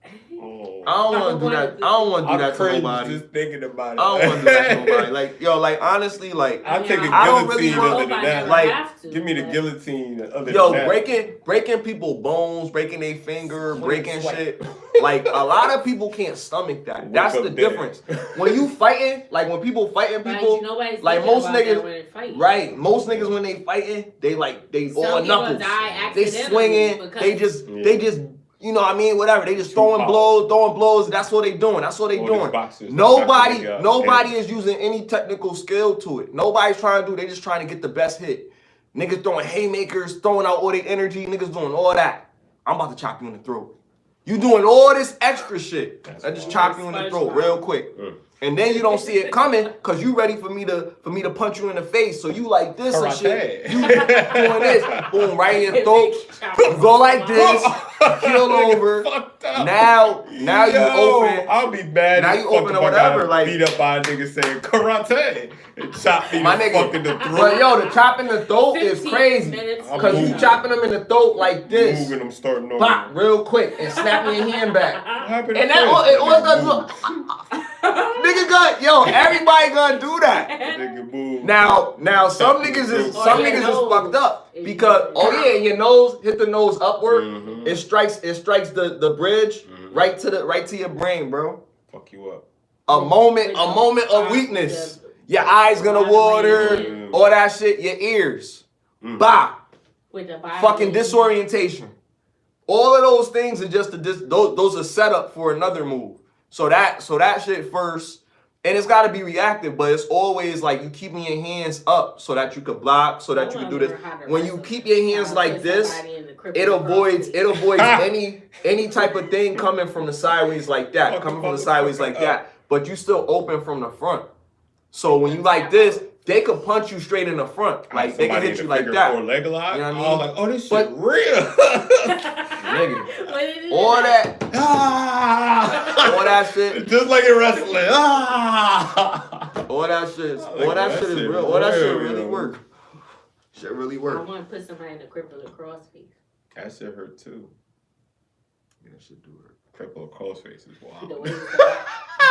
I don't want to do that. I don't want to do that to nobody. Just thinking about it. I don't want to do that to nobody. Like, yo, like honestly, like I take a guillotine other than that. Like, give me the guillotine other yo, than that. breaking people bones, breaking their finger, breaking shit. Like, a lot of people can't stomach that. That's the difference. When you fighting, like when people fighting people, like most niggas, right? Most niggas when they fighting, they all knuckles. They swinging. They just. You know what I mean? Whatever. They just throwing blows. That's what they doing. Nobody is using any technical skill to it. Nobody's trying to do. They just trying to get the best hit. Niggas throwing haymakers, throwing out all their energy. Niggas doing all that. I'm about to chop you in the throat. You doing all this extra shit. I just chop you in the throat real quick. And then you don't see it coming because you ready for me to punch you in the face. So you like this and shit. You doing this. Boom, right in your throat. You go like this. Keel over. Now you open. I'll be mad. Now you open or whatever. Like, beat up by a nigga saying karate and chop me fucking the throat. But yo, the chopping the throat is crazy. Because you chopping them in the throat like this. Moving them, starting over. Pop, real quick and snapping your hand back. And that all does. Nigga everybody gonna do that. Now some niggas is fucked up because your nose hit the nose upward. Mm-hmm. It strikes the bridge right to your brain, bro. Fuck you up. A moment of weakness. Your eyes gonna water, all that shit. Your ears, bah. Fucking disorientation. All of those things are just those are set up for another move. So that shit first, and it's got to be reactive, but it's always like you keeping your hands up so that you could block, so that you can do this. When you keep your hands like this, it avoids any type of thing coming from the sideways like that, but you still open from the front. So when you like this, they could punch you straight in the front. Like, they can hit you like that. Or leg lock. You know what I mean? Like, oh, this shit real. Nigga. All that. All that shit. Just like in wrestling. All that shit. All that shit is real. All that shit really work. Shit really work. I want to put somebody in the cripple lacrosse face. That shit hurt too. Yeah, that shit do hurt. Cripple lacrosse face is wild.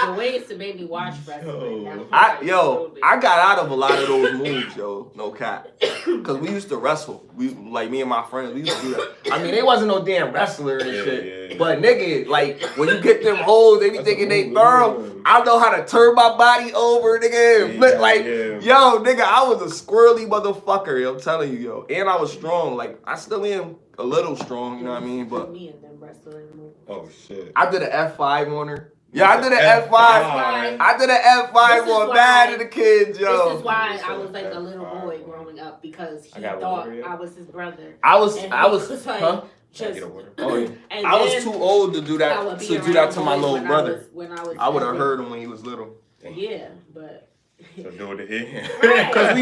The ways to make me watch wrestling. I got out of a lot of those moves, yo. No cap. Cause we used to wrestle. We me and my friends, we used to do that. I mean, they wasn't no damn wrestler and shit. Yeah. But nigga, like when you get them hoes, they be thinking they thorough. I know how to turn my body over, nigga. And flip yo, nigga, I was a squirrely motherfucker. I'm telling you, yo. And I was strong. Like I still am a little strong. You know what I mean? But me and them wrestling moves. Oh shit. I did an F5 on her. Yeah, I did an F5. I did an F5 on bad of the kids, yo. This is why I was like a little boy growing up because he thought I was his brother. I was like, huh? I was too old to do that to my little brother. I would have heard him when he was little. Yeah, but. So do it again. Cause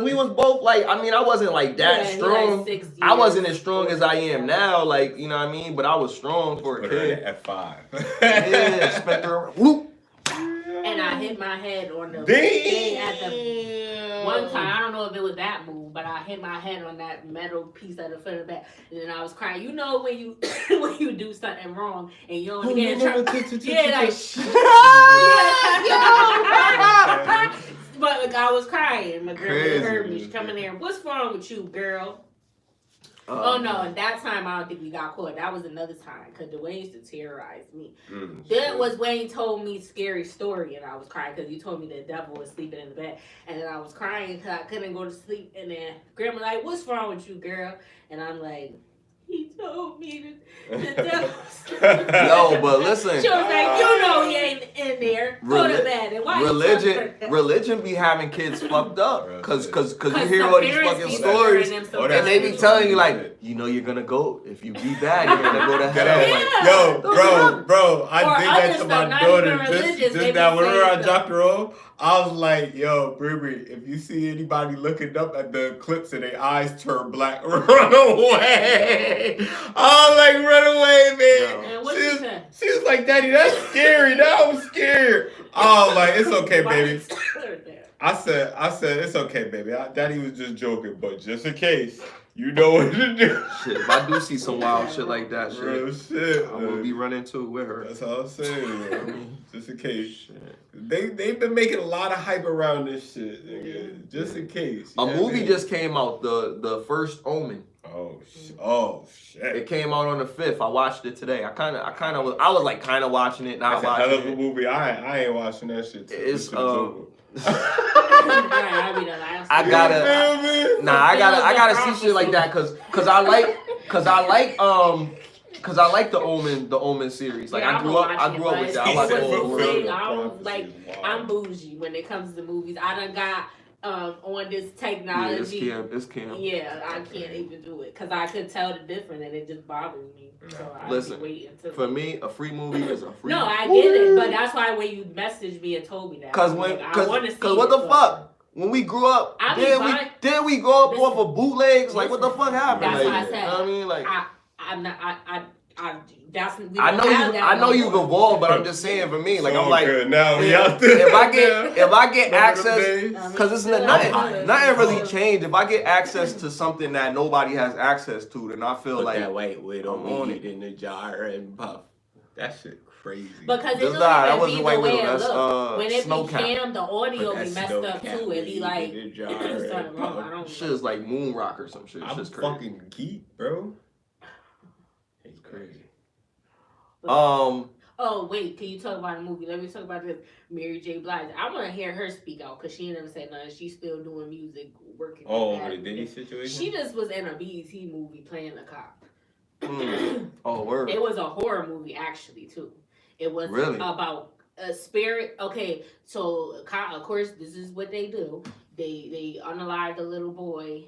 we was both like, I mean, I wasn't like that strong. Like I wasn't as strong as I am now, like, you know what I mean? But I was strong for a kid. F5. Yeah, Spectre. Whoop. And I hit my head on the thing at the one time. I don't know if it was that move, but I hit my head on that metal piece at the foot of the back, and then I was crying. You know when you when you do something wrong and you don't get But like, I was crying. My girl heard me. She come in there. What's wrong with you, girl? Oh no! And that time I don't think we got caught. That was another time because Dwayne used to terrorize me. That was Wayne told me scary story, and I was crying because he told me the devil was sleeping in the bed, and then I was crying because I couldn't go to sleep. And then Grandma like, "What's wrong with you, girl?" And I'm like, "He told told me the devil. Yo, but listen. She was like, you know he ain't in there. Go to bed. And why religion be having kids fucked up. Cause you hear the all these parents fucking be stories, scaring them and they be telling you like, you know you're gonna go. If you be bad, you're gonna go to hell. Yeah. Like, Yo, bro, I Or did other that to stuff, my not daughter even religious, they just be now. Whenever saying I stuff. dropped her off, I was like, yo, Bree, if you see anybody looking up at the clips and their eyes turn black, run away. I was like, run away, man. And what she said? She was like, Daddy, that's scary. Now I'm scared. I was like, it's okay, baby. I said, it's okay, baby. Daddy was just joking, but just in case, you know what to do. Shit, if I do see some wild shit like that, Real shit, I will be running too with her. That's all I'm saying, man. Just in case. Shit. They've been making a lot of hype around this shit, nigga. Just in case. A movie just came out, the First Omen. Oh shit! It came out on the 5th. I watched it today. I was like kind of watching it, not That's watching a hell of a it. movie. I ain't watching that shit. It's I gotta see shit like that cause I like the Omen series. Like I grew up with that. I watched the whole world. I'm bougie when it comes to movies. I done got on this technology. Yeah, it's Cam. Yeah, I can't even do it because I could tell the difference and it just bothers me. So I listen, waiting until for me, a free movie is a free. No, I get it, but that's why when you messaged me and told me that, cause what the fuck? When we grew up, then we grow up off of bootlegs. Like what the fuck happened? That's like, what I said. You know what I mean, like I'm not. I know you've evolved, but I'm just saying for me, like I'm like now we out there. If I get access, because it's nothing really changed. If I get access to something that nobody has access to, then I feel like that white widow meat in the jar and puff. That shit crazy. Because it that don't wasn't even be White the way Widow. it That's look. When it Snow be Cap. cam, the audio be messed up too. It be like something wrong. I don't shit is like moon rock or some shit. I'm Shit's crazy. fucking geek, bro. It's crazy. Oh wait, can you talk about a movie? Let me talk about this Mary J. Blige. I want to hear her speak out because she ain't never said nothing. She's still doing music, working. Over the Diddy situation. She just was in a BET movie playing a cop. Oh, word. It was a horror movie actually too. It was about a spirit. Okay, so of course this is what they do. They unalive the little boy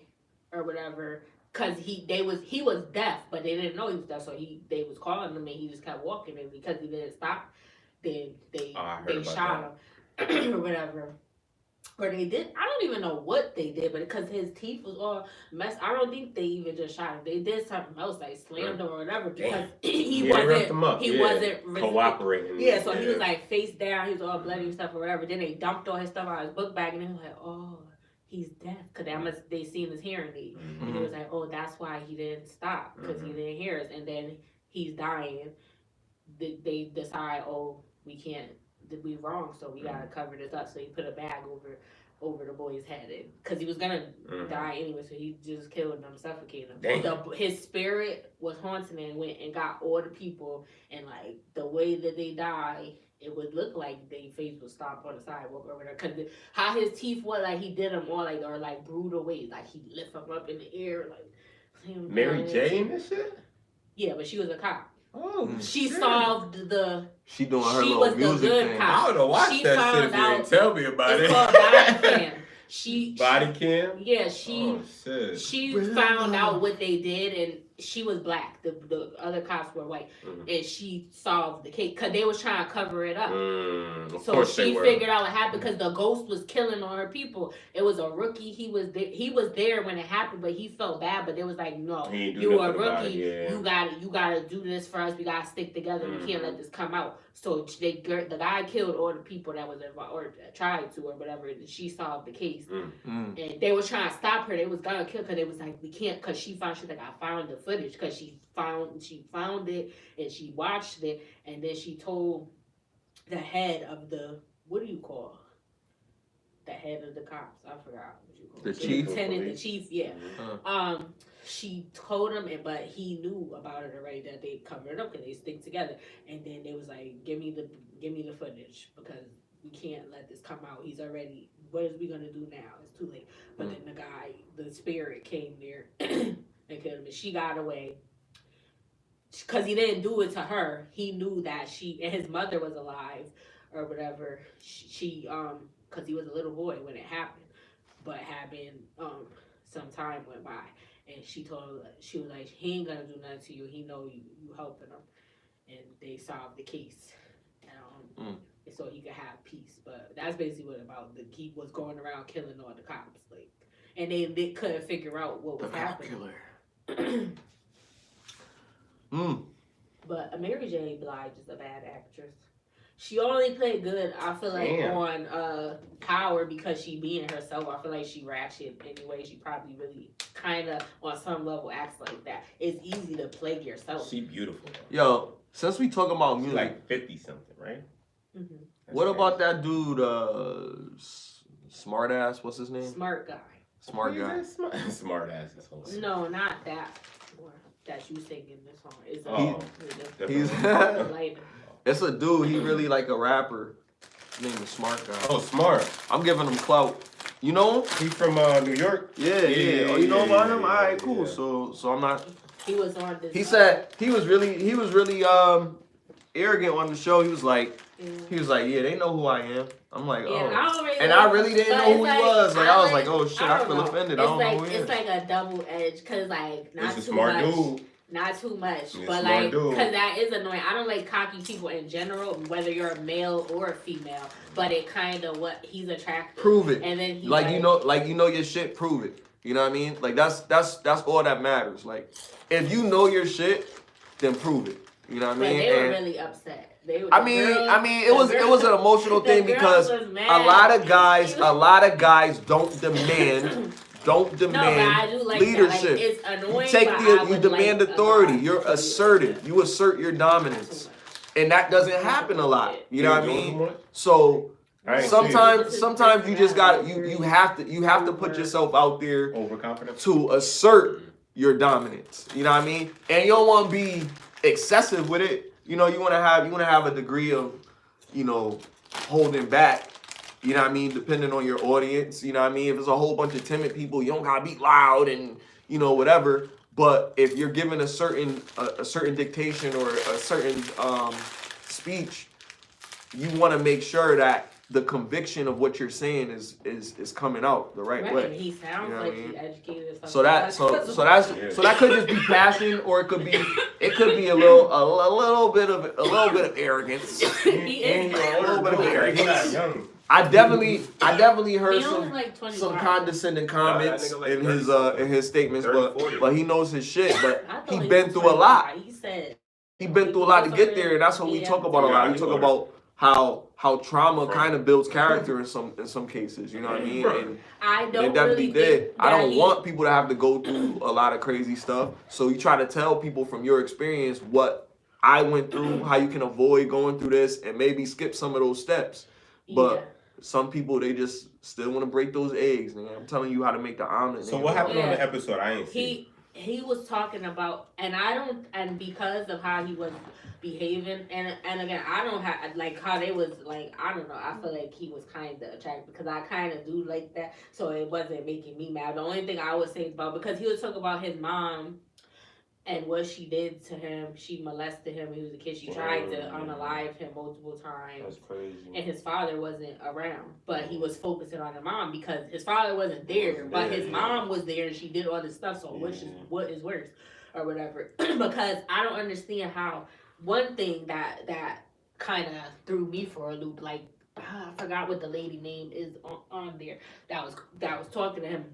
or whatever. Cause he was deaf, but they didn't know he was deaf, so they was calling him and he just kept walking, and because he didn't stop, then they shot him or whatever. Or they did. I don't even know what they did, but because his teeth was all messed, I don't think they even just shot him. They did something else, like slammed him or whatever, because he wasn't cooperating. Yeah, so he was like face down, he was all bloody and stuff or whatever. Then they dumped all his stuff out of his book bag, and they was like, oh, he's deaf, because they seen his hearing aid. Mm-hmm. And it was like, oh, that's why he didn't stop, because he didn't hear us. And then he's dying. They decide, oh, we can't, we wrong, so we gotta cover this up. So he put a bag over the boy's head, because he was gonna die anyway. So he just killed him, suffocated him. His spirit was haunting him and went and got all the people, and like the way that they die, it would look like their face would stop on the sidewalk or whatever. Cause how his teeth were, like he did them all like or like brutal ways, like he lift them up in the air, like Mary J. in this shit. Yeah, but she was a cop. Oh, she solved She doing her she little was music the good thing. cop. I would have watched that shit if you didn't tell me about it. It's called Body Cam. Body Cam. Yeah, she found out what they did, and she was black. The other cops were white, and she solved the case because they was trying to cover it up. So she figured out what happened because the ghost was killing all her people. It was a rookie. He was there when it happened, but he felt bad. But they was like, no, you a rookie. You gotta do this for us. We gotta stick together. We can't let this come out. So the guy killed all the people that was involved or tried to or whatever. And she solved the case, and they was trying to stop her. They was gonna kill because they was like, we can't, because she found I found the footage because she found it and she watched it, and then she told the head of the head of the cops, I forgot what you call the chief, the chief, yeah. She told him, but he knew about it already, that they covered it up because they stick together. And then they was like, give me the footage because we can't let this come out. He's already, what is we gonna do now? It's too late. But then the spirit came there and killed him, and she got away. because he didn't do it to her. He knew that and his mother was alive or whatever. She because he was a little boy when it happened, but had been some time went by, and she told her, she was like, he ain't gonna do nothing to you. He know you helping him, and they solved the case. So he could have peace. But that's basically what about he was going around killing all the cops, like, and they couldn't figure out what was happening. But Mary J. Blige is a bad actress. She only played good, I feel like, on Power because she being herself. I feel like she ratchet anyway. She probably really kind of on some level acts like that. It's easy to play yourself. She beautiful. Yo, since we talking about music, she's like 50 something, right? Mm-hmm. What about that dude, smart ass? What's his name? Smart guy. Smart guy. Smart ass is hilarious. No, not that one that you sing in the song. It's it's a dude. He really like a rapper. His name is Smart Guy. Oh, Smart. I'm giving him clout. You know him? He from New York. Yeah. Oh, you know about him? All right, cool. Yeah. So I'm not. He was on this. He said he was really arrogant on the show. He was like, yeah, they know who I am. I'm like, I really didn't know who he was. Like, I was like, oh shit, I feel offended. I don't know who he is. It's like a double edge, cause like not too smart much. Dude. Not too much, but like, cause that is annoying. I don't like cocky people in general, whether you're a male or a female. But it kind of what he's attractive. Prove it. And then he like you know your shit. Prove it. You know what I mean? Like that's all that matters. Like if you know your shit, then prove it. You know what I mean? They were really upset. It was an emotional thing because a lot of guys don't demand. Don't demand leadership. Like, it's annoying, you demand authority. You're assertive. You assert your dominance, and that doesn't happen a lot. You know what I mean? So sometimes you just got you have to put yourself out there to assert your dominance. You know what I mean? And you don't want to be excessive with it. You know, you want to have a degree of, holding back. You know what I mean? Depending on your audience, you know what I mean? If there's a whole bunch of timid people, you don't gotta be loud and, whatever. But if you're given a certain dictation or a certain speech, you want to make sure that the conviction of what you're saying is coming out the right way. He sounds like he's educated. So that could just be passion, or it could be a little bit of arrogance. He is a little bit of arrogance. I definitely heard some condescending comments in his statements, but he knows his shit. But he been through a lot. He been through a lot to get there, and that's what we talk about a lot. We talk about how trauma kind of builds character in some cases. You know what I mean? And I don't definitely did. I don't want people to have to go through a lot of crazy stuff. So you try to tell people from your experience what I went through, how you can avoid going through this, and maybe skip some of those steps. But some people, they just still want to break those eggs. Nigga. I'm telling you how to make the omelet. So what happened on the episode? I ain't seen. He was talking about, and because of how he was behaving, and again, I don't have, like, how they was, like, I don't know, I feel like he was kind of attractive, because I kind of do like that, so it wasn't making me mad. The only thing I was saying about, because he was talking about his mom, and what she did to him. She molested him when he was a kid. She tried to unalive him multiple times. That's crazy. And his father wasn't around, but he was focusing on the mom because his father wasn't there, but his mom was there and she did all this stuff. So what is worse or whatever? Because I don't understand how one thing that kind of threw me for a loop, like I forgot what the lady name is on there that was talking to him.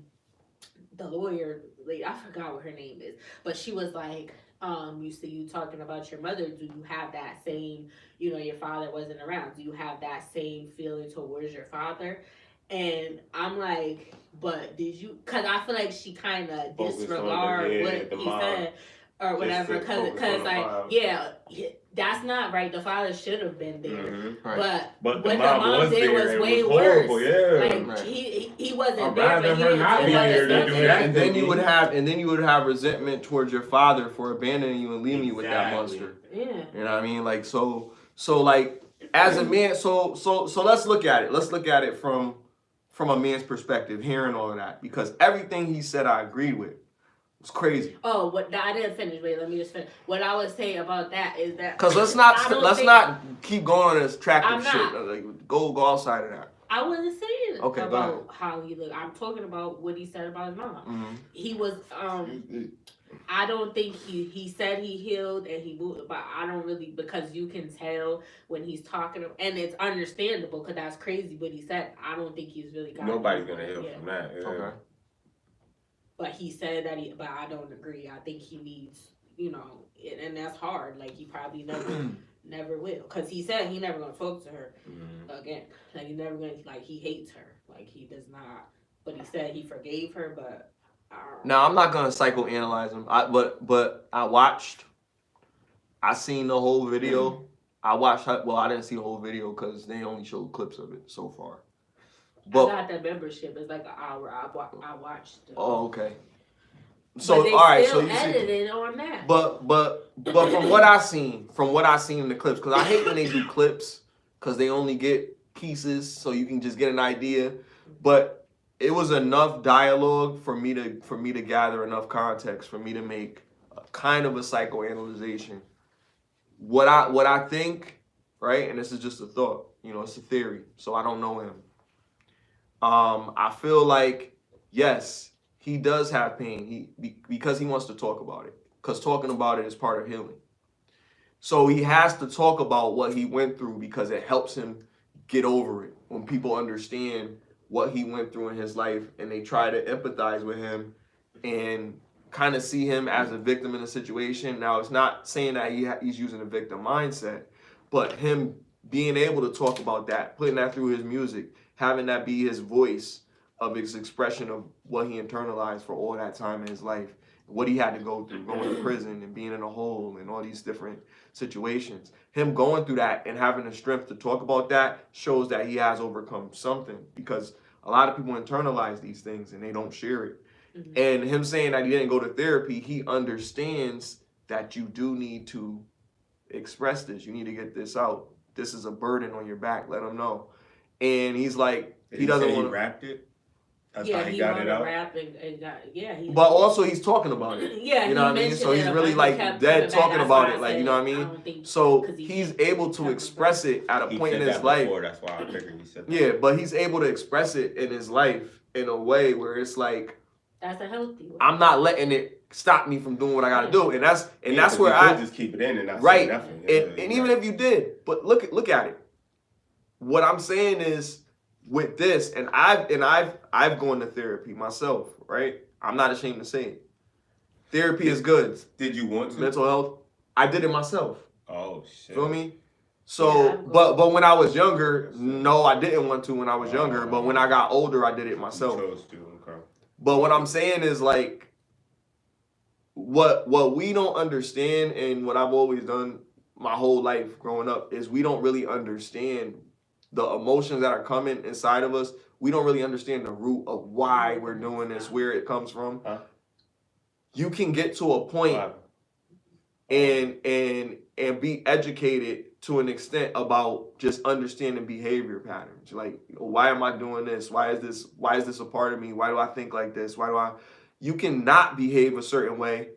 The lawyer lady, I forgot what her name is, but she was like, you talking about your mother, do you have that same, your father wasn't around, do you have that same feeling towards your father? And I'm like, but did you, because I feel like she kind of disregard what he said or whatever, because like, that's not right. The father should have been there, right. But the mom was there was way worse. Like he wasn't there, but he didn't do that. And then you would have resentment towards your father for abandoning you and leaving you with that monster. Yeah, you know what I mean? Like so like as a man, so let's look at it. Let's look at it from a man's perspective, hearing all of that, because everything he said I agreed with. It's crazy. Oh, I didn't finish. Wait, let me just finish. What I was saying about that is that because let's not keep going on this track of shit. Like, go outside of that. I wasn't saying about how he looked. I'm talking about what he said about his mom. Mm-hmm. He was I don't think he said he healed and he moved, but I don't really, because you can tell when he's talking, and it's understandable because that's crazy what he said. I don't think he's really got nobody's gonna heal from that. Yeah. Okay. But he said that but I don't agree. I think he needs, and that's hard. Like, he probably never will, because he said he never gonna talk to her again. Like, he never gonna, like, he hates her. Like, he does not. But he said he forgave her, but. Now, I'm not gonna psychoanalyze him. But I seen the whole video. I watched. Well, I didn't see the whole video because they only showed clips of it so far. But I got the membership. It's like an hour. I watched. Oh, okay. So all right, so you edited on that. But from what I seen in the clips, because I hate when they do clips because they only get pieces, so you can just get an idea. But it was enough dialogue for me to gather enough context for me to make kind of a psychoanalyzation. What I think, right? And this is just a thought. It's a theory, so I don't know him. I feel like, yes, he does have pain because he wants to talk about it. Because talking about it is part of healing. So he has to talk about what he went through because it helps him get over it. When people understand what he went through in his life and they try to empathize with him and kind of see him as a victim in a situation. Now, it's not saying that he's using a victim mindset, but him being able to talk about that, putting that through his music, having that be his voice of his expression of what he internalized for all that time in his life, what he had to go through, going to prison and being in a hole and all these different situations. Him going through that and having the strength to talk about that shows that he has overcome something, because a lot of people internalize these things and they don't share it. Mm-hmm. And him saying that he didn't go to therapy, he understands that you do need to express this. You need to get this out. This is a burden on your back. Let him know. And he's like, he doesn't want to. He rapped it. That's yeah, how he got it out. Rap and got, but also he's talking about it. Yeah, you know what I mean. So he's really like dead talking about it. Like, you know what I mean. So he's able to express it at a point in his life. That's why I figured he said that. Yeah, but he's able to express it in his life in a way where it's like, that's a healthy way. I'm not letting it stop me from doing what I got to do, and that's where I just keep it in and that's right. Nothing. And even if you did, but look at it. What I'm saying is, with this, and I've gone to therapy myself, right? I'm not ashamed to say it. Therapy is good. Did you want to? Mental health, I did it myself. Oh shit. Feel me? So, but when I was younger, no, I didn't want to when I was younger. But when I got older, I did it myself. You chose to, okay. But what I'm saying is, like, what we don't understand, and what I've always done my whole life growing up, is we don't really understand the emotions that are coming inside of us. We don't really understand the root of why we're doing this, where it comes from. Huh? You can get to a point and be educated to an extent about just understanding behavior patterns. Like, why am I doing this? Why is this a part of me? Why do I think like this? You cannot behave a certain way.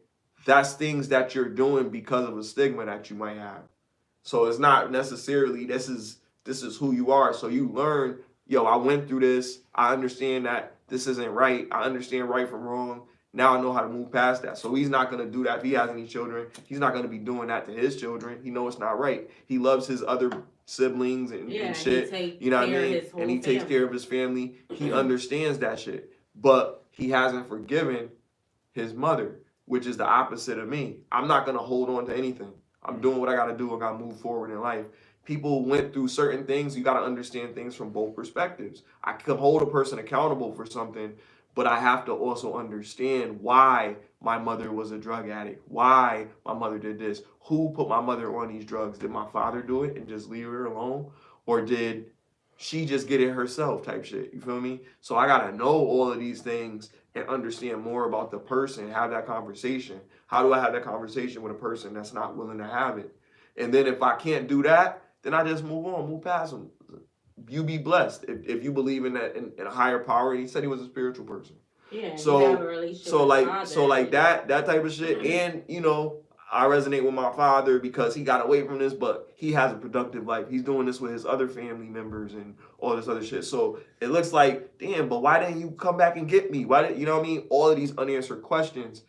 That's things that you're doing because of a stigma that you might have. So it's not necessarily this is who you are. So you learn, I went through this. I understand that this isn't right. I understand right from wrong. Now I know how to move past that. So he's not going to do that. If he has any children, he's not going to be doing that to his children. He knows it's not right. He loves his other siblings and shit. You know what I mean? And he takes care of his family. He understands that shit. But he hasn't forgiven his mother, which is the opposite of me. I'm not going to hold on to anything. I'm doing what I got to do. I got to move forward in life. People went through certain things. You got to understand things from both perspectives. I can hold a person accountable for something, but I have to also understand why my mother was a drug addict, why my mother did this, who put my mother on these drugs. Did my father do it and just leave her alone? Or did she just get it herself type shit? You feel me? So I got to know all of these things and understand more about the person, have that conversation. How do I have that conversation with a person that's not willing to have it? And then if I can't do that, then I just move past them. You be blessed if you believe in that in a higher power. He said he was a spiritual person. Yeah, So you have a relationship so with like father, so like that type of shit. And you know, I resonate with my father because he got away from this, but he has a productive life. He's doing this with his other family members and all this other shit. So it looks like, damn, but why didn't you come back and get me? Why did you know what I mean? All of these unanswered questions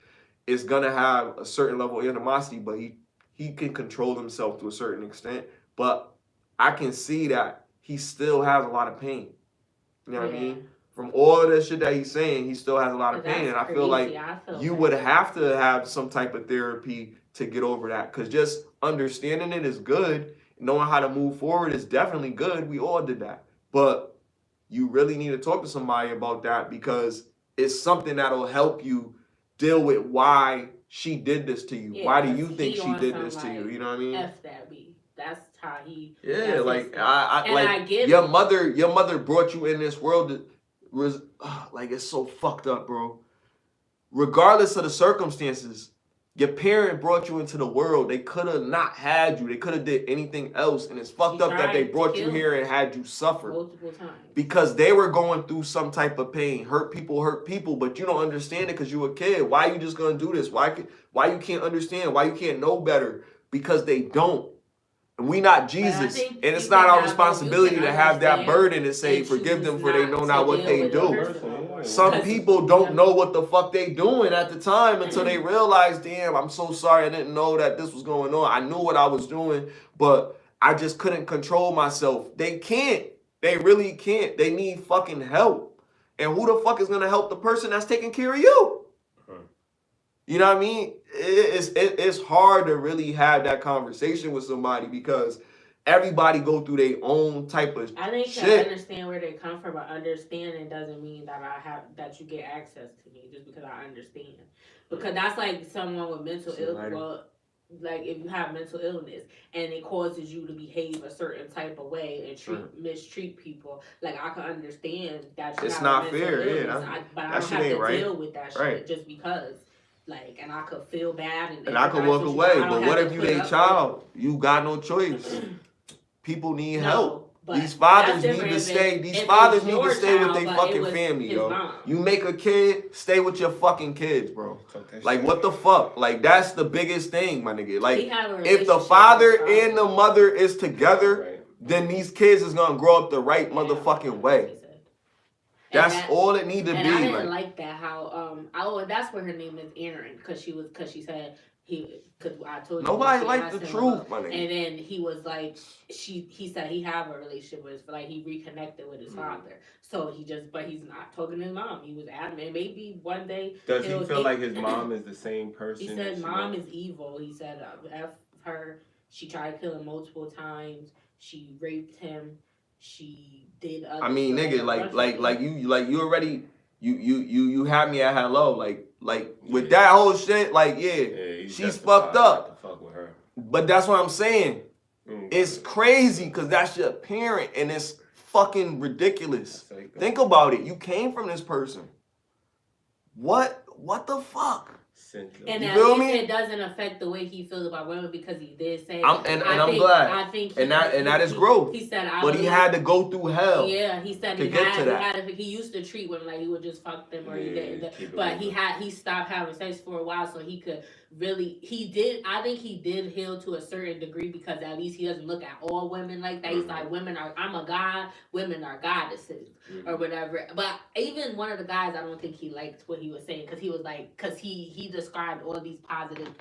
is gonna have a certain level of animosity, but he can control himself to a certain extent. But I can see that he still has a lot of pain. You know what I mean? From all of the shit that he's saying, he still has a lot of pain. And I feel like you would have to have some type of therapy to get over that. Because just understanding it is good. Knowing how to move forward is definitely good. We all did that. But you really need to talk to somebody about that because it's something that'll help you deal with why she did this to you. Yeah, why do you think she did this to you? You know what I mean? F that B. That's how he. Yeah, like I get your it. mother brought you in this world that was like it's so fucked up, bro. Regardless of the circumstances, your parent brought you into the world. They could have not had you. They could have did anything else, and it's fucked up that they brought you here and had you suffer multiple times because they were going through some type of pain. Hurt people, but you don't understand it because you a kid. Why you just gonna do this? Why you can't understand? Why you can't know better? Because they don't. We not Jesus, and it's not our responsibility to have that burden and say, forgive them for they know not what they do. Some people don't know what the fuck they doing at the time until they realize, damn, I'm so sorry, I didn't know that this was going on. I knew what I was doing, but I just couldn't control myself. They can't. They really can't. They need fucking help. And who the fuck is going to help the person that's taking care of you? You know what I mean? It's hard to really have that conversation with somebody because everybody go through their own type of I think shit. to understand where they come from, but understanding doesn't mean that you get access to me just because I understand. Because that's like someone with mental illness. Well, like if you have mental illness and it causes you to behave a certain type of way and mistreat people, like I can understand that. It's not fair, illness, but I don't have to deal with that shit just because. Like, and I could feel bad, and I could walk away. But what if you their child? You got no choice. People need help. These fathers need to stay. These fathers need to stay with their fucking family, yo. Mom. You make a kid, stay with your fucking kids, bro. Like, what the fuck? Like, that's the biggest thing, my nigga. Like, if the father and the mother is together, then these kids is gonna grow up the right motherfucking way. That's all it need to be. And I didn't like that how that's where her name is Aaron because she said because I told you nobody liked the truth, my nigga. And then he was like he said he have a relationship with like he reconnected with his father, so but he's not talking to his mom. He was adamant. Maybe one day does he feel like his mom is the same person? He said mom is evil. He said F her. She tried to kill him multiple times. She raped him. She did. I mean, nigga, you already you had me at hello, like with that whole shit, like she's fucked up. To fuck with her. But that's what I'm saying. It's crazy because that's your parent, and it's fucking ridiculous. Think about it. You came from this person. What the fuck? And at least it doesn't affect the way he feels about women because he did say. I'm glad. I think that is growth. He said, but he had to go through hell. Yeah, he said he used to treat women like he would just fuck them or he didn't. But he stopped having sex for a while so he could really. I think he did heal to a certain degree because at least he doesn't look at all women like that. He's like I'm a god, women are goddesses or whatever. But even one of the guys, I don't think he liked what he was saying because he was like he described all these positive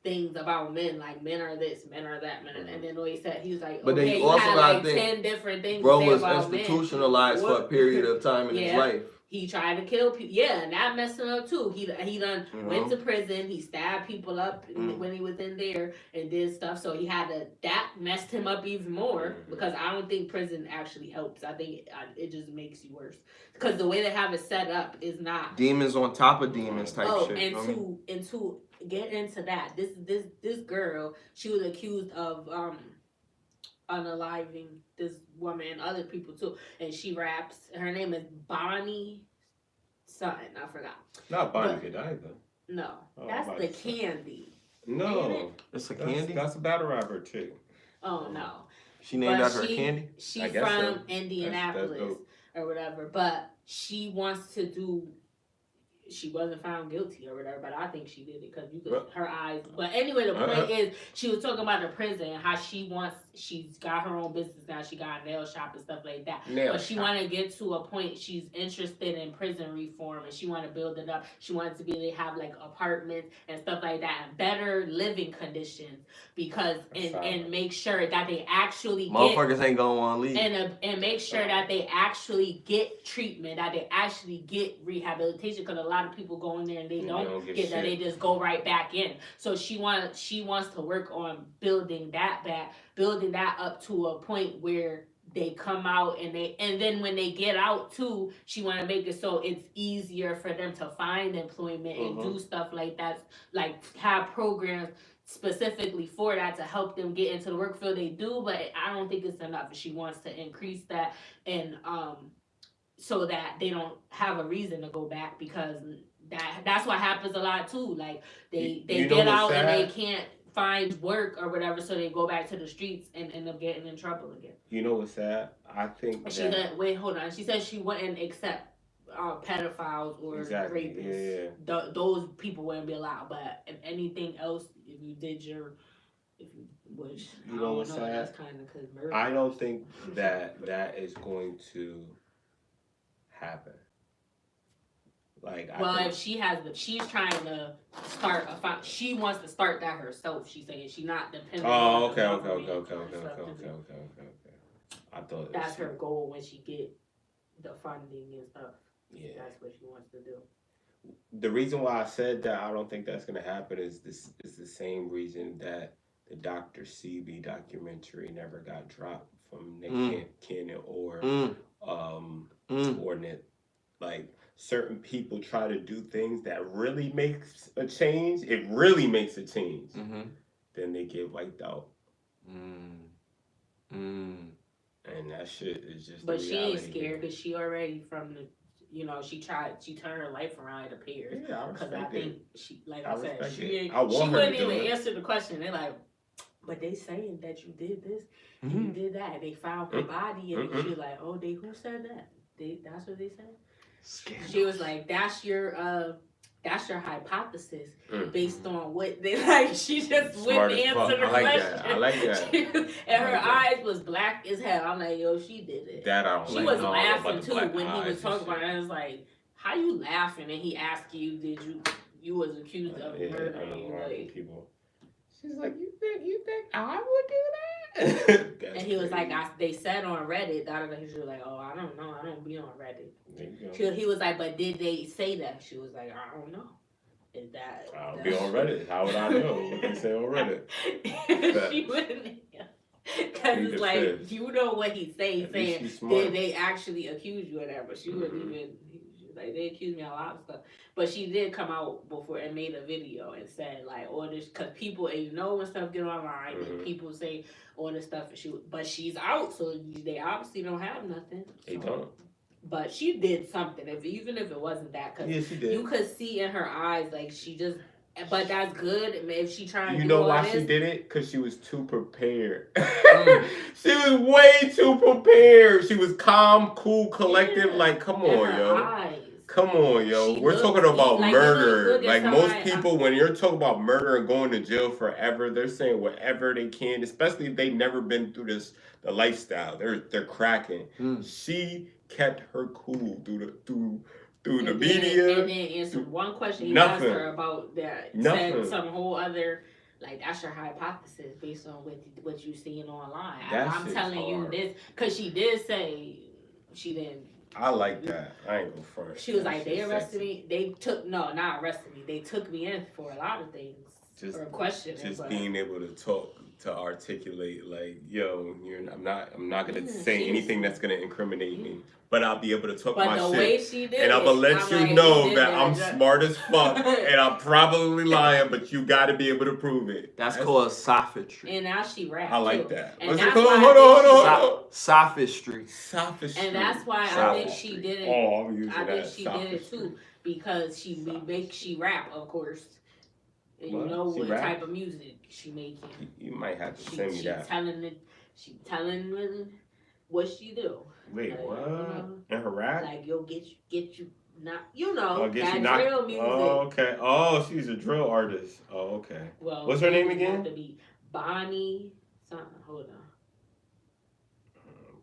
things about men, like men are this, men are that, men are that. And then what he said, he was like, but okay, then you had like 10 different things bro to say was about institutionalized for a period of time in his life. He tried to kill people. Yeah, and that messed him up too. He done went to prison. He stabbed people up when he was in there and did stuff. So that messed him up even more because I don't think prison actually helps. I think it just makes you worse because the way they have it set up is not demons on top of demons type shit. And to get into that, this girl, she was accused of unaliving this woman and other people too, and she raps. Her name is Bonnie something. I forgot. Not Bonnie Godiva. No, that's the Candy. No, it's a Candy. That's a battle rapper too. Oh no, she named after a Candy. She's from Indianapolis or whatever. But she wants to do. She wasn't found guilty or whatever, but I think she did it because you could her eyes. But anyway, the point is, she was talking about the prison and how she's got her own business now. She got a nail shop and stuff like that. But she want to get to a point. She's interested in prison reform and she want to build it up. She wants to be able to have like apartments and stuff like that and better living conditions because and make sure that they actually motherfuckers ain't gonna want to leave and make sure that they actually get treatment, that they actually get rehabilitation because a lot of people go in there and they don't get that, they just go right back in. So she wants to work on building that up to a point where they come out and then when they get out too, she want to make it so it's easier for them to find employment and do stuff like that, like have programs specifically for that to help them get into the work field. They do, but I don't think it's enough. She wants to increase that and so that they don't have a reason to go back because that's what happens a lot too. Like they get out and they can't find work or whatever, so they go back to the streets and end up getting in trouble again. You know what's sad? I think she said, wait, hold on. She said she wouldn't accept pedophiles or rapists. Yeah. Those people wouldn't be allowed. But if anything else, if you was, you know what's sad? That's kind of because murder. I don't think that is going to happen. Like, if she's trying to start she wants to start that herself. She's saying she's not dependent. Oh, okay. I thought that's her goal when she get the funding and stuff. Yeah, that's what she wants to do. The reason why I said that I don't think that's gonna happen is the same reason that the Dr. Sebi documentary never got dropped from Nick Cannon or Nip. Like, certain people try to do things that really makes a change. It really makes a change. Then they get wiped out. And that shit is just. But she ain't scared because she already from the. She turned her life around. It appears. Yeah, because I think she, like I said, she wouldn't even answer the question. They're like, but they saying that you did this, and you did that. They found her body, and she was like, oh, who said that? That's what they said. She was like, that's your hypothesis based on what they like. She just wouldn't answer the question. I like that. And her eyes was black as hell. I'm like, yo, she did it. That I don't She was laughing too when he was talking about it. I was like, how you laughing? And he asked you, did you was accused of murdering? Like, people. She's like, you think I would do that? And he was like, they said on Reddit. She was like, oh, I don't know. I don't be on Reddit. He was like, but did they say that? She was like, I don't know. Is that? I'll be on Reddit. How would I know what they say on Reddit? She wouldn't. Because it's like, you know what he's saying. Did they actually accuse you of that? But she wouldn't even. Like, they accused me of a lot of stuff. But she did come out before and made a video and said, like, all this, because people, when stuff get online, and people say all this stuff, but she's out, so they obviously don't have nothing. They don't. But she did something, even if it wasn't that, because she did. You could see in her eyes, like, she just, but that's good if she trying to do You know why she did it? Because she was too prepared. She was way too prepared. She was calm, cool, collective. Like, come on, yo. Eyes. Come on, yo. We're talking about murder. Like, most people, when you're talking about murder and going to jail forever, they're saying whatever they can, especially if they've never been through the lifestyle. They're cracking. She kept her cool through the media. And then answered one question you asked her about that. Said some whole other, like, that's your hypothesis based on what you seeing online. I'm telling you this, because she did say she didn't. I like that. I ain't go first. She was like, they arrested me. They not arrested me. They took me in for a lot of things. For questioning. Just being able to talk, to articulate, like, yo, I'm not gonna say anything that's gonna incriminate me. But I'll be able to talk my shit. Way she did and I'm gonna let you know that I'm smart as fuck and I'm probably lying, but you gotta be able to prove it. That's called sophistry. And now she raps. I like that. What's it called? Hold on. Sophistry. And that's why I think she did it. Oh, I'm using that. I think she did it too. Because she rap, of course. And you know what type of music she making. You might have to send me that. She telling what she do. Wait, Like, what? you know, In her rap? like you'll get you not Oh, get that you knocked. drill music. Oh, okay. Oh, she's a drill artist. Oh, okay. Well, What's her name it have to again? be Bonnie something. Hold on.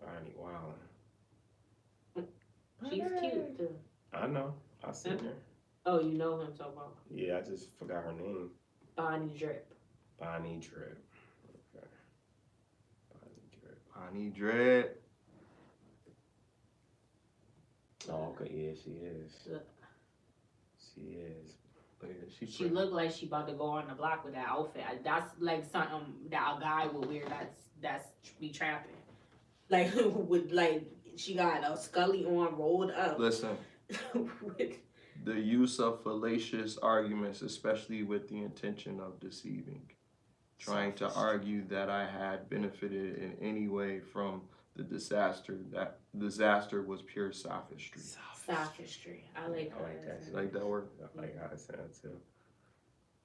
Bonnie Wilder. She's cute too. I know. I seen her. Oh, you know who I'm talking about? Yeah, I just forgot her name. Bonnie Drip. Bonnie Drip. Okay. Bonnie Drip. Bonnie Dread. Oh, okay. Yeah, she is. Yeah. She is. But yeah, She looked like she about to go on the block with that outfit. That's like something that a guy would wear. That's be trapping. Like with like she got a Scully on rolled up. Listen, with, the use of fallacious arguments, especially with the intention of deceiving, trying to argue that I had benefited in any way from the disaster. That disaster was pure sophistry. sophistry. I like that. You like that word? I like how it sounds too.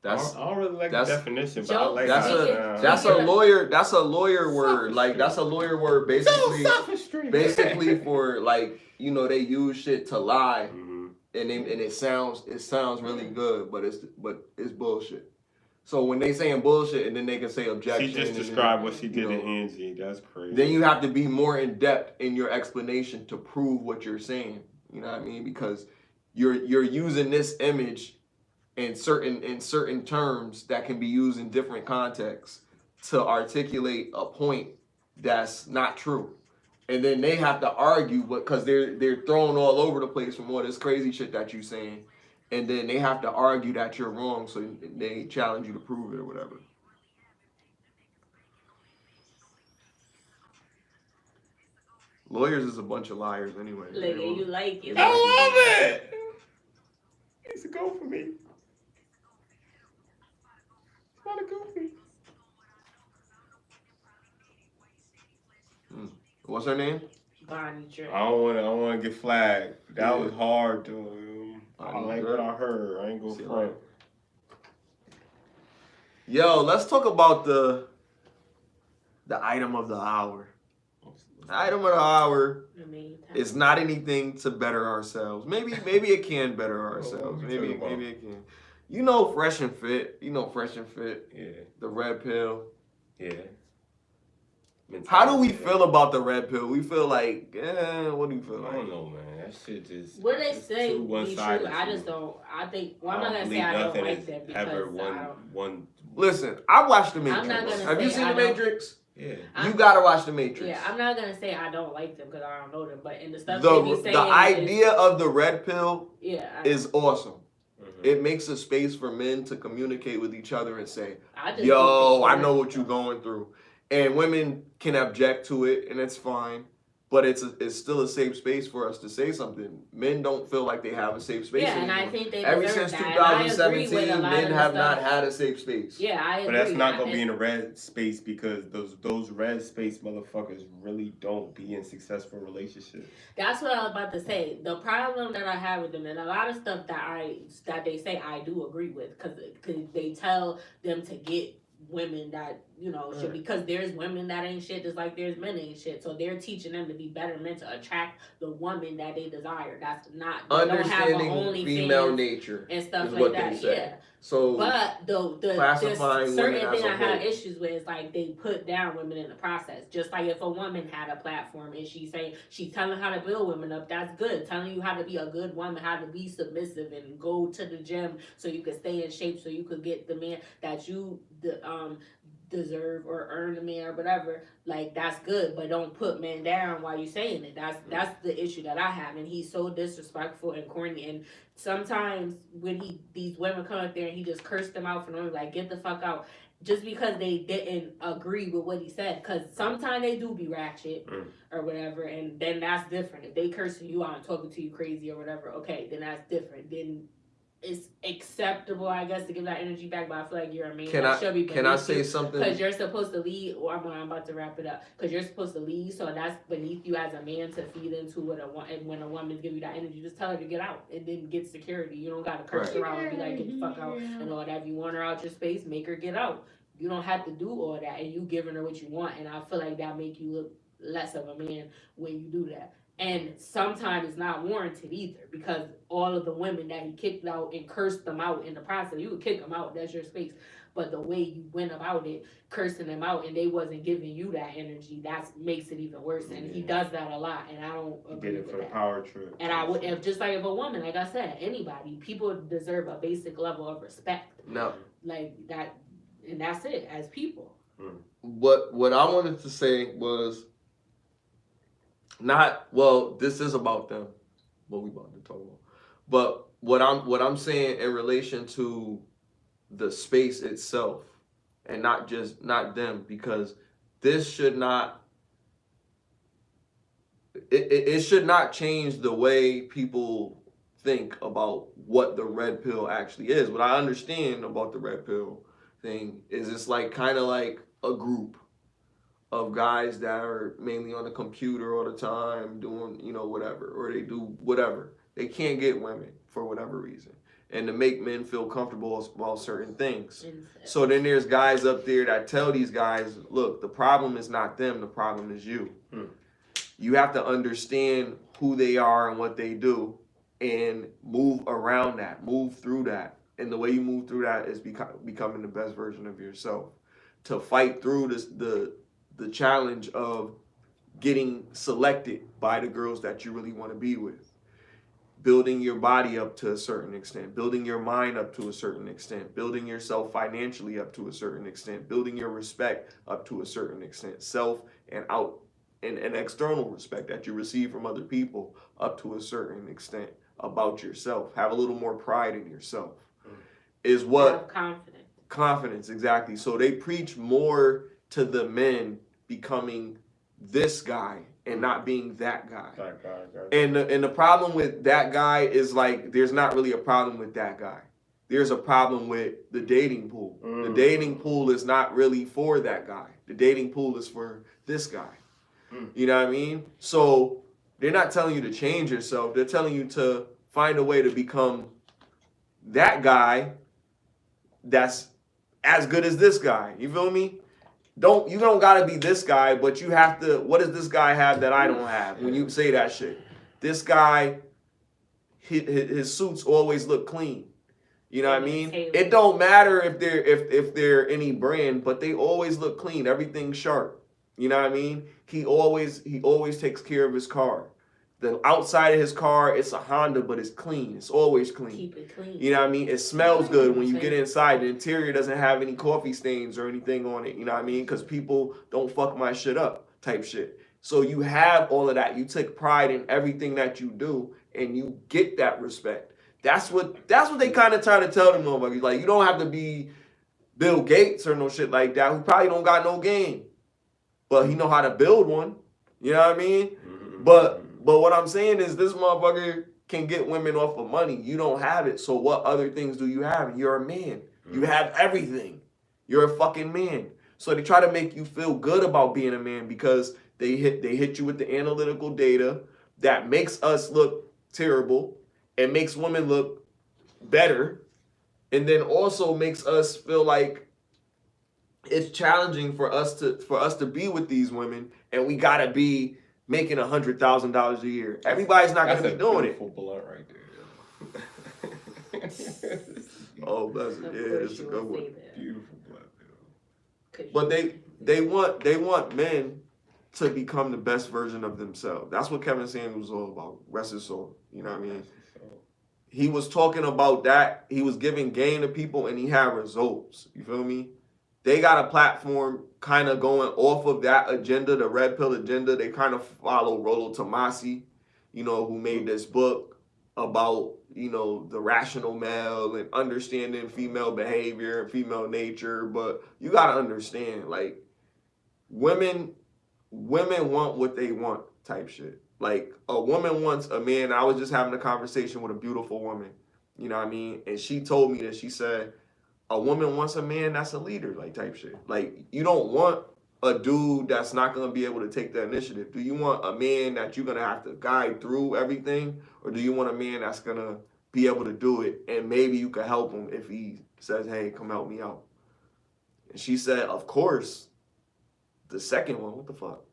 That's I don't really like the definition, but I Joe, like that's how it a sounds. that's a lawyer word. Like that's a lawyer word basically for like, you know, they use shit to lie and it sounds really good, but it's bullshit. So when they saying bullshit and then they can say objection. She just described what she did in Angie. That's crazy. Then you have to be more in depth in your explanation to prove what you're saying. You know what I mean? Because you're using this image in certain terms that can be used in different contexts to articulate a point that's not true. And then they have to argue because they're thrown all over the place from all this crazy shit that you're saying. And then they have to argue that you're wrong, so they challenge you to prove it or whatever. Lawyers is a bunch of liars anyway. Like, you like it. I love it. It's a go for me. It's not a goofy. What's her name? Bonnie Drip. I don't want to get flagged. That was hard, dude. I Bonnie like Drip. what I heard. I ain't gonna front. Yo, let's talk about the item of the hour. The item of the hour is not anything to better ourselves. Maybe it can better ourselves. Maybe it can. You know Fresh and Fit. Yeah. The red pill. Yeah. How do we feel about the red pill? We feel like, what do you feel I like? don't know, man. That shit just. What they say too be one-sided true. I to just me. don't. I think. Well, I'm I not don't gonna say believe I don't nothing like is that because ever I don't. one. Listen, I watched The I'm not Matrix. gonna Have you say seen I The don't- Matrix? Yeah. You gotta watch The Matrix. Yeah, I'm not gonna say I don't like them because I don't know them, but in the stuff The they be saying, idea of the red pill yeah, is awesome. Mhm. It makes a space for men to communicate with each other and say, I just yo, think I know what you're going through. And women can object to it, and it's fine. But it's still a safe space for us to say something. Men don't feel like they have a safe space Yeah, anymore. and I think they Ever deserve since that. And I agree 2017, with a lot men of the have stuff. not had a safe space. Yeah, I agree. But that's not gonna And- be in a red space because those red space motherfuckers really don't be in successful relationships. That's what I was about to say. The problem that I have with them, and a lot of stuff that they say I do agree with, because they tell them to get women that should, because there's women that ain't shit just like there's men ain't shit. So they're teaching them to be better men to attract the woman that they desire. That's not they don't have a Understanding female OnlyFans nature and stuff is like what that. they say. Yeah. So But the classifying certain women thing as a I have whole. issues with is like they put down women in the process. Just like if a woman had a platform and she's telling how to build women up, that's good. Telling you how to be a good woman, how to be submissive and go to the gym so you can stay in shape, so you could get the man that you deserve or earn the man or whatever. Like that's good, but don't put men down while you're saying it. That's the issue that I have, and he's so disrespectful and corny. And sometimes when these women come up there and he just cursed them out for no, like get the fuck out, just because they didn't agree with what he said. Because sometimes they do be ratchet or whatever, and then that's different. If they cursing you out and talking to you crazy or whatever, okay, then that's different. Then it's acceptable, I guess, to give that energy back, but I feel like you're a man. Can I say something? Because you're supposed to lead, or I'm about to wrap it up. Because you're supposed to lead, so that's beneath you as a man to feed into what and when a woman's give you that energy, just tell her to get out and then get security. You don't gotta curse her out and be like, get the fuck out and all that. If you want her out your space, make her get out. You don't have to do all that, and you giving her what you want, and I feel like that make you look less of a man when you do that. And sometimes it's not warranted either, because all of the women that he kicked out and cursed them out in the process, you could kick them out, that's your space. But the way you went about it, cursing them out, and they wasn't giving you that energy, that makes it even worse. And he does that a lot, and I don't agree Get it with for that. the power trip. And I would, if just like if a woman, like I said, anybody, people deserve a basic level of respect. No. Like that, and that's it as people. What I wanted to say was not, well, this is about them, what we about to talk about. But what I'm saying in relation to the space itself, and not them, because this should not, it should not change the way people think about what the red pill actually is. What I understand about the red pill thing is it's like kind of like a group of guys that are mainly on the computer all the time doing, you know, whatever, or they do whatever. They can't get women for whatever reason. And to make men feel comfortable about certain things. So then there's guys up there that tell these guys, look, the problem is not them, the problem is you. You have to understand who they are and what they do and move around that, move through that. And the way you move through that is becoming the best version of yourself. To fight through the challenge of getting selected by the girls that you really want to be with. Building your body up to a certain extent, building your mind up to a certain extent, building yourself financially up to a certain extent, building your respect up to a certain extent, self and out and external respect that you receive from other people up to a certain extent about yourself. Have a little more pride in yourself. Is what? Have confidence. Confidence, exactly. So they preach more to the men becoming this guy and not being that guy. And the problem with that guy is like there's not really a problem with that guy. There's a problem with the dating pool. The dating pool is not really for that guy. The dating pool is for this guy. You know what I mean? So they're not telling you to change yourself. They're telling you to find a way to become that guy that's as good as this guy. You feel me? You don't gotta be this guy, but you have to. What does this guy have that I don't have? When you say that shit, this guy, his suits always look clean. You know what I mean? It don't matter if they're any brand, but they always look clean. Everything's sharp. You know what I mean? He always takes care of his car. The outside of his car, it's a Honda, but it's clean. It's always clean. Keep it clean. You know what I mean? It smells good when you get inside. The interior doesn't have any coffee stains or anything on it. You know what I mean? Because people don't fuck my shit up type shit. So you have all of that. You take pride in everything that you do, and you get that respect. That's what they kind of try to tell them motherfuckers. Like, you don't have to be Bill Gates or no shit like that, who probably don't got no game. But he know how to build one. You know what I mean? But what I'm saying is this motherfucker can get women off of money. You don't have it. So what other things do you have? You're a man. You have everything. You're a fucking man. So they try to make you feel good about being a man because they hit you with the analytical data that makes us look terrible and makes women look better, and then also makes us feel like it's challenging for us to be with these women, and we gotta be making $100,000 a year. Everybody's not gonna be doing it. That's a blunt right there. Oh, bless it. Yeah, it's a good one. Beautiful blunt. But they want men to become the best version of themselves. That's what Kevin Samuels was all about. Rest his soul. You know what I mean? He was talking about that. He was giving game to people, and he had results. You feel me? They got a platform kind of going off of that agenda, the red pill agenda. They kind of follow Rollo Tomasi, you know, who made this book about, you know, the rational male and understanding female behavior and female nature. But you got to understand, like, women want what they want type shit. Like, a woman wants a man. I was just having a conversation with a beautiful woman, you know what I mean? And she told me that, she said, a woman wants a man that's a leader, like, type shit. Like, you don't want a dude that's not going to be able to take the initiative. Do you want a man that you're going to have to guide through everything? Or do you want a man that's going to be able to do it, and maybe you can help him if he says, hey, come help me out? And she said, of course, the second one, what the fuck?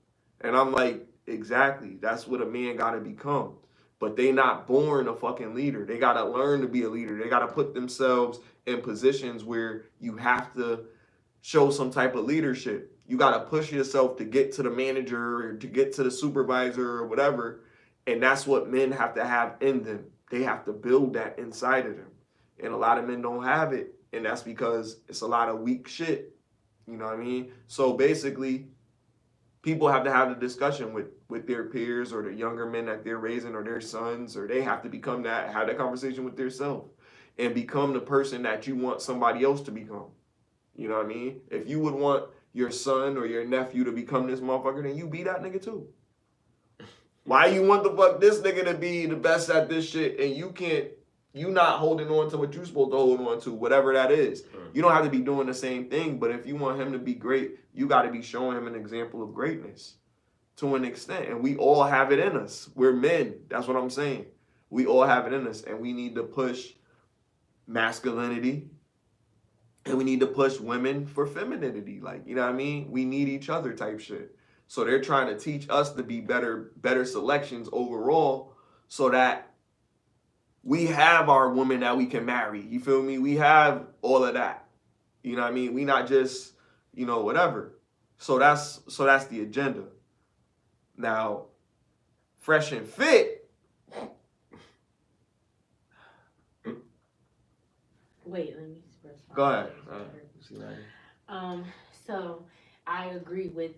And I'm like, exactly. That's what a man got to become. But they not born a fucking leader. They got to learn to be a leader. They got to put themselves in positions where you have to show some type of leadership. You got to push yourself to get to the manager or to get to the supervisor or whatever. And that's what men have to have in them. They have to build that inside of them. And a lot of men don't have it. And that's because it's a lot of weak shit. You know what I mean? So basically, people have to have the discussion with their peers or the younger men that they're raising or their sons, or they have to become that, have that conversation with themselves and become the person that you want somebody else to become. You know what I mean? If you would want your son or your nephew to become this motherfucker, then you be that nigga too. Why you want the fuck this nigga to be the best at this shit and you not holding on to what you supposed to hold on to, whatever that is. You don't have to be doing the same thing, but if you want him to be great, you got to be showing him an example of greatness to an extent. And we all have it in us. We're men. That's what I'm saying. We all have it in us, and we need to push masculinity, and we need to push women for femininity. Like, you know what I mean? We need each other type shit. So they're trying to teach us to be better selections overall so that we have our woman that we can marry. You feel me? We have all of that. You know what I mean? We not just, whatever. So that's the agenda. Now, Fresh and Fit. Wait, let me first. Go ahead. So I agree with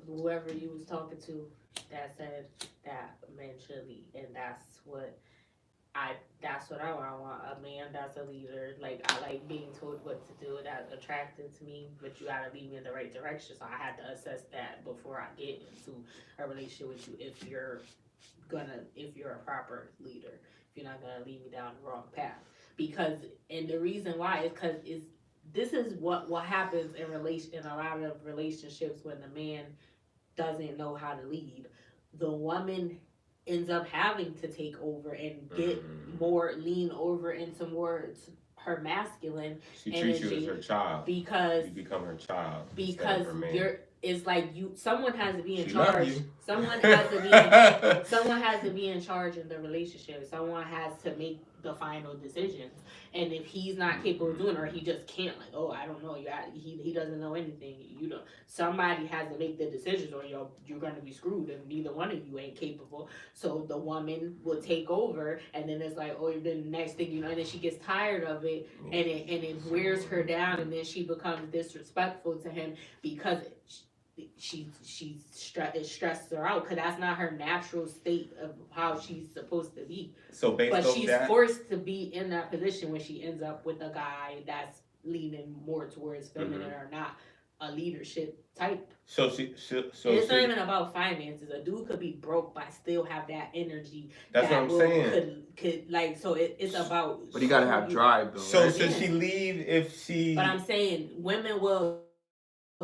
whoever you was talking to that said that men should lead, and that's what I want. I want a man that's a leader. Like, I like being told what to do. That's attractive to me, but you gotta lead me in the right direction. So I had to assess that before I get into a relationship with you. If you're a proper leader, if you're not gonna lead me down the wrong path. Because, and the reason why is because this is what happens in a lot of relationships when the man doesn't know how to lead. The woman ends up having to take over and get lean over into more her masculine. She treats you as her child because you become her child. Because it's like someone has to be in she charge. Love you. Someone has to be in charge in the relationship. Someone has to make the final decisions. And if he's not capable of doing it, or he just can't, like, oh, I don't know, he doesn't know anything. Somebody has to make the decisions, or you're gonna be screwed, and neither one of you ain't capable. So the woman will take over, and then it's like, oh, then the next thing you know, and then she gets tired of it, and it wears her down, and then she becomes disrespectful to him because it stresses her out, because that's not her natural state of how she's supposed to be. So she's forced to be in that position when she ends up with a guy that's leaning more towards feminine or not a leadership type. So it's not even about finances. A dude could be broke but still have that energy. That's what I'm saying. It's about. But you gotta have drive though. So right? should she leave if she? But I'm saying women will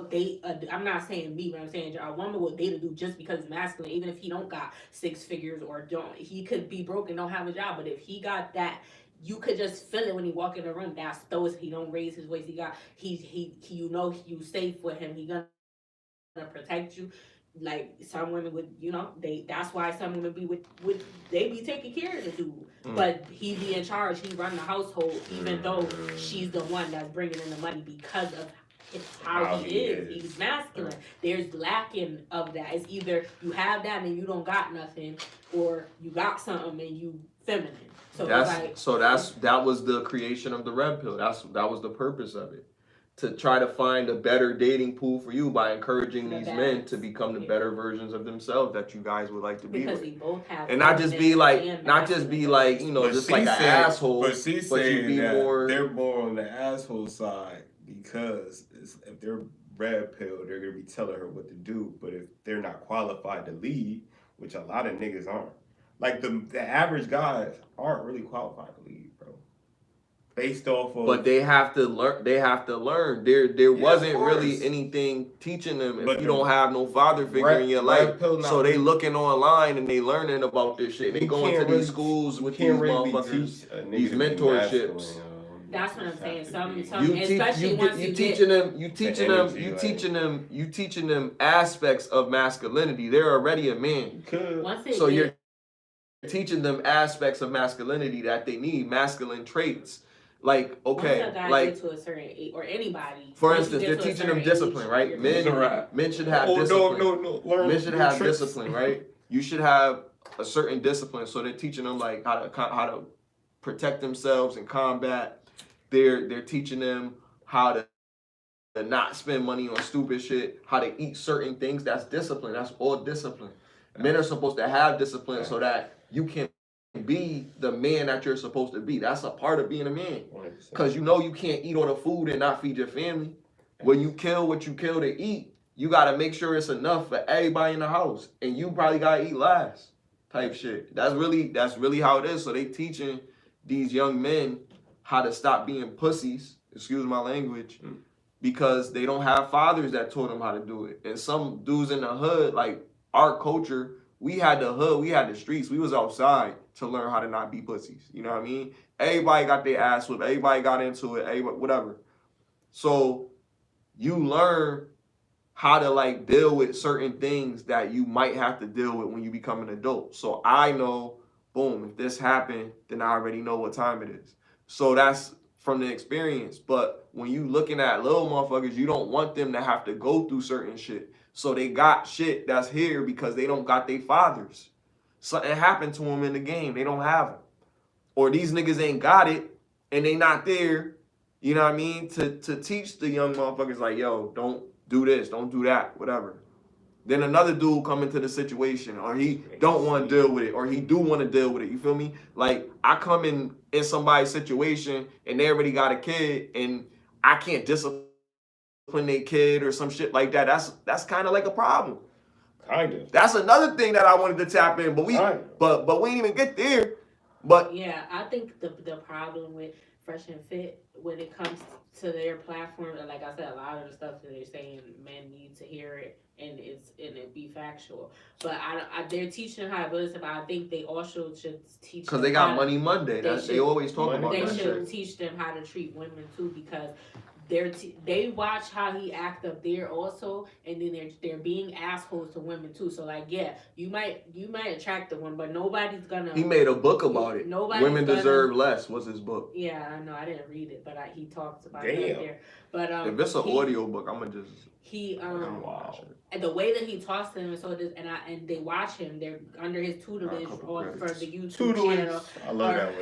date. I'm not saying me, but I'm saying a woman will date a dude just because he's masculine, even if he don't got 6 figures or don't. He could be broke and don't have a job, but if he got that, you could just feel it when he walk in the room. That's those. He don't raise his voice. You safe with him. He gonna protect you. Like some women would, that's why some women be they be taking care of the dude, but he be in charge. He run the household, even though she's the one that's bringing in the money because of how he is. He's masculine. There's lacking of that. It's either you have that and you don't got nothing, or you got something and you feminine. So that was the creation of the red pill. That was the purpose of it. To try to find a better dating pool for you by encouraging these men to become the better versions of themselves that you guys would like to be with. We both have, and not just be like just like an asshole. But she's saying that they're more on the asshole side because if they're red pill, they're gonna be telling her what to do. But if they're not qualified to lead, which a lot of niggas aren't, like the average guys aren't really qualified to lead, bro. Based off of, but they have to learn. There wasn't really anything teaching them if you don't have no father figure in your life. So they looking online and they learning about this shit. They going to these schools with these motherfuckers, these mentorships. That's what I'm saying. Some you teaching them aspects of masculinity. They're already a man. So you're teaching them aspects of masculinity that they need, masculine traits. Like, okay, once a guy like get to a certain age, or anybody. for instance, they're teaching them discipline, right? Men should have discipline. No. Men should have discipline, right? You should have a certain discipline. So they're teaching them like how to protect themselves in combat. They're teaching them how to not spend money on stupid shit, how to eat certain things. That's discipline. That's all discipline. Men are supposed to have discipline so that you can be the man that you're supposed to be. That's a part of being a man. Because you can't eat all the food and not feed your family. When you kill what you kill to eat, you got to make sure it's enough for everybody in the house. And you probably got to eat last type shit. That's really how it is. So they teaching these young men how to stop being pussies, excuse my language, because they don't have fathers that taught them how to do it. And some dudes in the hood, like our culture, we had the hood, we had the streets, we was outside to learn how to not be pussies. You know what I mean? Everybody got their ass whipped, everybody got into it, whatever. So you learn how to like deal with certain things that you might have to deal with when you become an adult. So I know, boom, if this happened, then I already know what time it is. So that's from the experience. But when you looking at little motherfuckers, you don't want them to have to go through certain shit. So they got shit that's here because they don't got their fathers. Something happened to them in the game. They don't have them. Or these niggas ain't got it and they not there, you know what I mean, to teach the young motherfuckers like, yo, don't do this, don't do that, whatever. Then another dude come into the situation, or he don't want to deal with it, or he do want to deal with it. You feel me? Like, I come in somebody's situation and they already got a kid and I can't discipline their kid or some shit like that. That's kind of like a problem. Kind of. That's another thing that I wanted to tap in, but we didn't even get there. But yeah, I think the problem with Fresh and Fit when it comes to their platform, like I said, a lot of the stuff that they're saying, men need to hear it and it be factual. But they're teaching how to build this. But I think they also should teach because they got Money Monday. They always talk about that. They should teach them how to treat women too, because they watch how he act up there also, and then they're being assholes to women too. So like, yeah, you might attract the one, but nobody's gonna. He made a book about it. Women Deserve Less was his book. Yeah, I know. I didn't read it, but he talks about it there. But if it's an audio book, I'm gonna just. And the way that he talks to them, so this, and they watch him. They're under his tutelage for the YouTube channel. I love that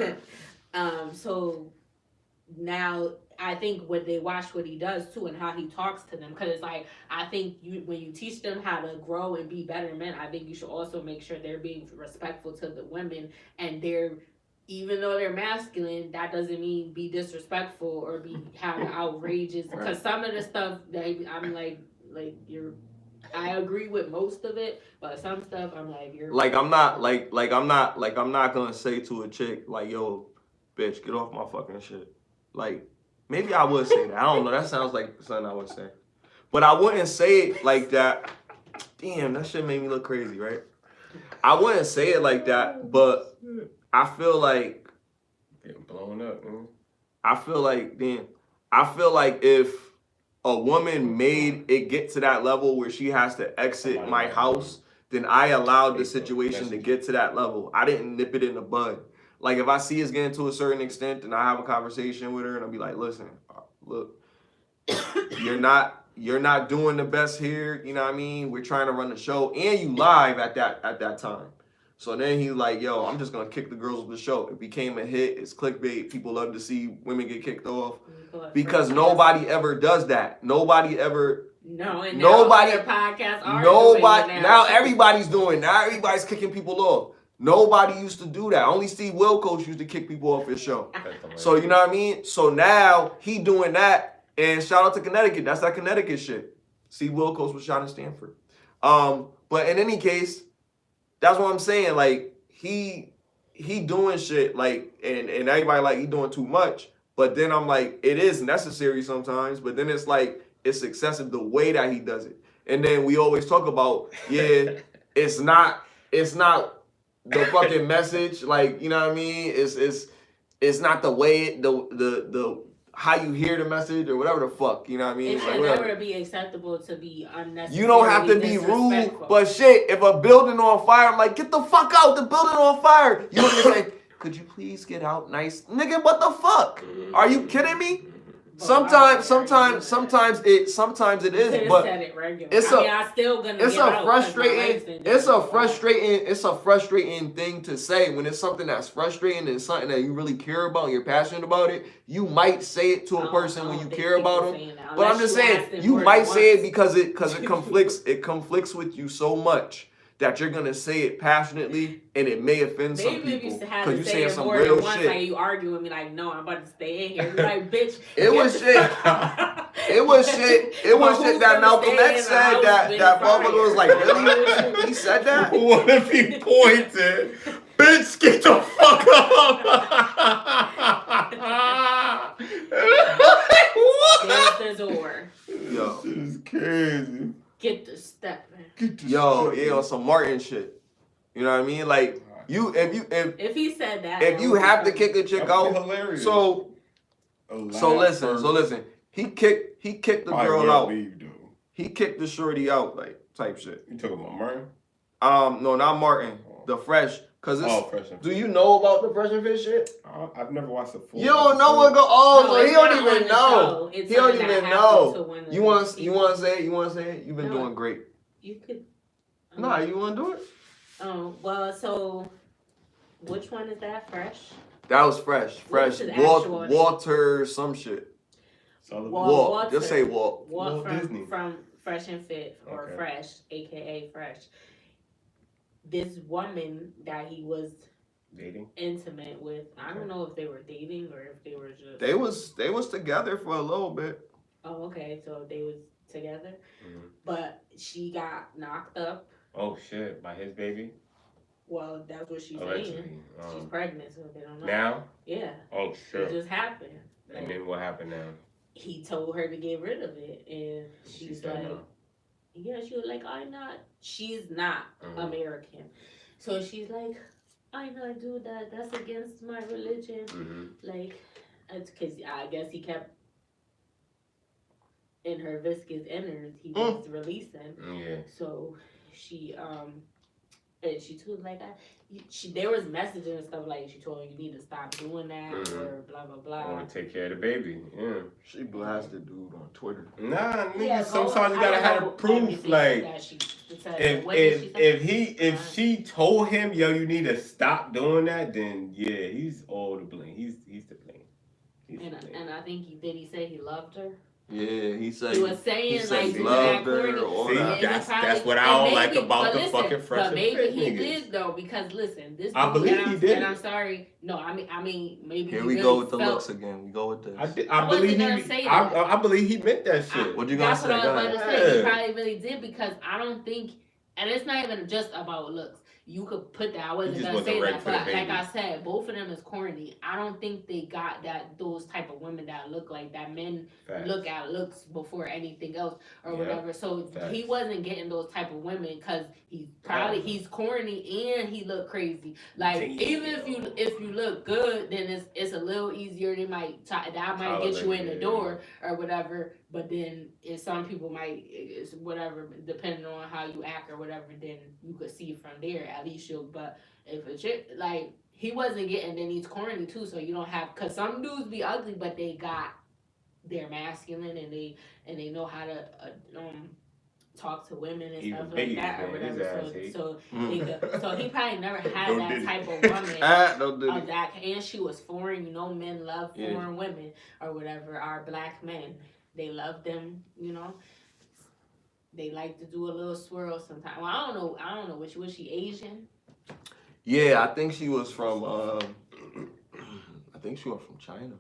word. So now I think when they watch what he does too and how he talks to them, because it's like, I think when you teach them how to grow and be better men, I think you should also make sure they're being respectful to the women, and even though they're masculine, that doesn't mean be disrespectful or be having outrageous. Because some of the stuff that I'm like I agree with most of it, but some stuff I'm like, you're like, I'm not gonna say to a chick like, yo, bitch, get off my fucking shit. Like, maybe I would say that. I don't know. That sounds like something I would say. But I wouldn't say it like that. Damn, that shit made me look crazy, right? I wouldn't say it like that, but I feel like getting blown up, man. I feel like if a woman made it get to that level where she has to exit my house, then I allowed the situation to get to that level. I didn't nip it in the bud. Like, if I see it's getting to a certain extent, and I have a conversation with her, and I'll be like, listen, look, you're not doing the best here. You know what I mean? We're trying to run the show, and you live at that time. So then he's like, yo, I'm just gonna kick the girls with the show. It became a hit. It's clickbait. People love to see women get kicked off because nobody ever does that. Nobody ever. No, and nobody. Podcasts are nobody. Now everybody's doing. Now everybody's kicking people off. Nobody used to do that. Only Steve Wilkos used to kick people off his show. So you know what I mean? So now he doing that, and shout out to Connecticut. That's that Connecticut shit. Steve Wilkos was shot in Stanford. But in any case, that's what I'm saying. Like, he doing shit, like, and everybody like he doing too much. But then I'm like, it is necessary sometimes. But then it's like, it's excessive the way that he does it. And then we always talk about, yeah, it's not the fucking message. Like, you know what I mean? It's it's not the way the how you hear the message or whatever the fuck, you know what I mean? It should never be acceptable to be unnecessary. You don't have to be rude, but shit, if a building on fire, I'm like, get the fuck out, the building on fire. You don't just say, could you please get out, nice nigga? What the fuck? Are you kidding me? Sometimes it is, but it's a frustrating thing to say when it's something that's frustrating and something that you really care about and you're passionate about it. You might say it to a person when you care about them, but I'm just saying you might say it because it conflicts with you so much that you're gonna say it passionately and it may offend some people because you're saying some real shit. Like you argue with me, like, no, I'm about to stay in here. You're like, bitch. It was shit. It was shit that Malcolm X said that motherfucker was like, really? He said that? What if he pointed? Bitch, get the fuck up! There's the door. Yo, this is crazy. Get the step, man. On some Martin shit. You know what I mean? Like if he said that, if you have to kick a chick out, hilarious. So listen. He kicked the girl out. He kicked the shorty out, like type shit. You talking about Martin? No, not Martin. The Fresh. Cause Fresh and Fit. Do you know about the Fresh and Fit shit? I've never watched the full. You don't know what go. So he don't even know. He don't even know. You want to say it? You want to say it? You've been doing great. You could. Nah, you want to do it? Oh well, so which one is that? Fresh. That was Fresh. Fresh. Walter, some shit. Walt. Just say Walt. Walt from Fresh and Fit or Fresh, aka Fresh. This woman that he was dating, intimate with. I don't know if they were dating or if they were just. They was together for a little bit. Oh, okay. So they was together, but she got knocked up. Oh shit! By his baby. Well, that's what she's saying. She's pregnant, so they don't know. Now? Yeah. Oh shit! It just happened. And then what happened now? He told her to get rid of it, and she's like. No. Yeah, she was like, she's not American. So she's like, I not do that. That's against my religion. Like, it's because I guess he kept in her viscous innards, he was releasing. Yeah. So she, and she told like, there was messaging and stuff like she told her you need to stop doing that or blah blah blah. I want to take care of the baby. Yeah. She blasted dude on Twitter. Nah, nigga. Sometimes you gotta have proof. Like if she told him, yo, you need to stop doing that, then yeah, he's all to blame. He's to blame. And I think he say he loved her. Yeah, he said he was saying he loved her. See, that's what I don't like about the fucking Fresh and Fit But maybe he niggas. did though, because listen, this. I believe he did. And I'm sorry. No, I mean, maybe. Here we go with the looks again. We go with this. I believe he meant that shit. What you gonna say? That's what I was about to say. He probably really did, because I don't think, and it's not even just about looks. You could put that. I wasn't gonna say that, but like I said, both of them is corny. I don't think they got those type of women that look like that. Men look at looks before anything else or whatever. So he wasn't getting those type of women because he's corny and he look crazy. Like even if you look good, then it's a little easier. They might that might get you in the door or whatever. But then if some people it's whatever, depending on how you act or whatever, then you could see from there. At least but if a chick, like, he wasn't getting, then he's corny too, so you don't have, because some dudes be ugly, but they're masculine and they know how to talk to women and stuff like that or whatever. So he probably never had that type of woman of that, and she was foreign. You know, men love foreign women or whatever. Our black men, they love them. You know. They like to do a little swirl sometimes. Well, I don't know. Was she Asian? Yeah, I think she was from. I think she was from China.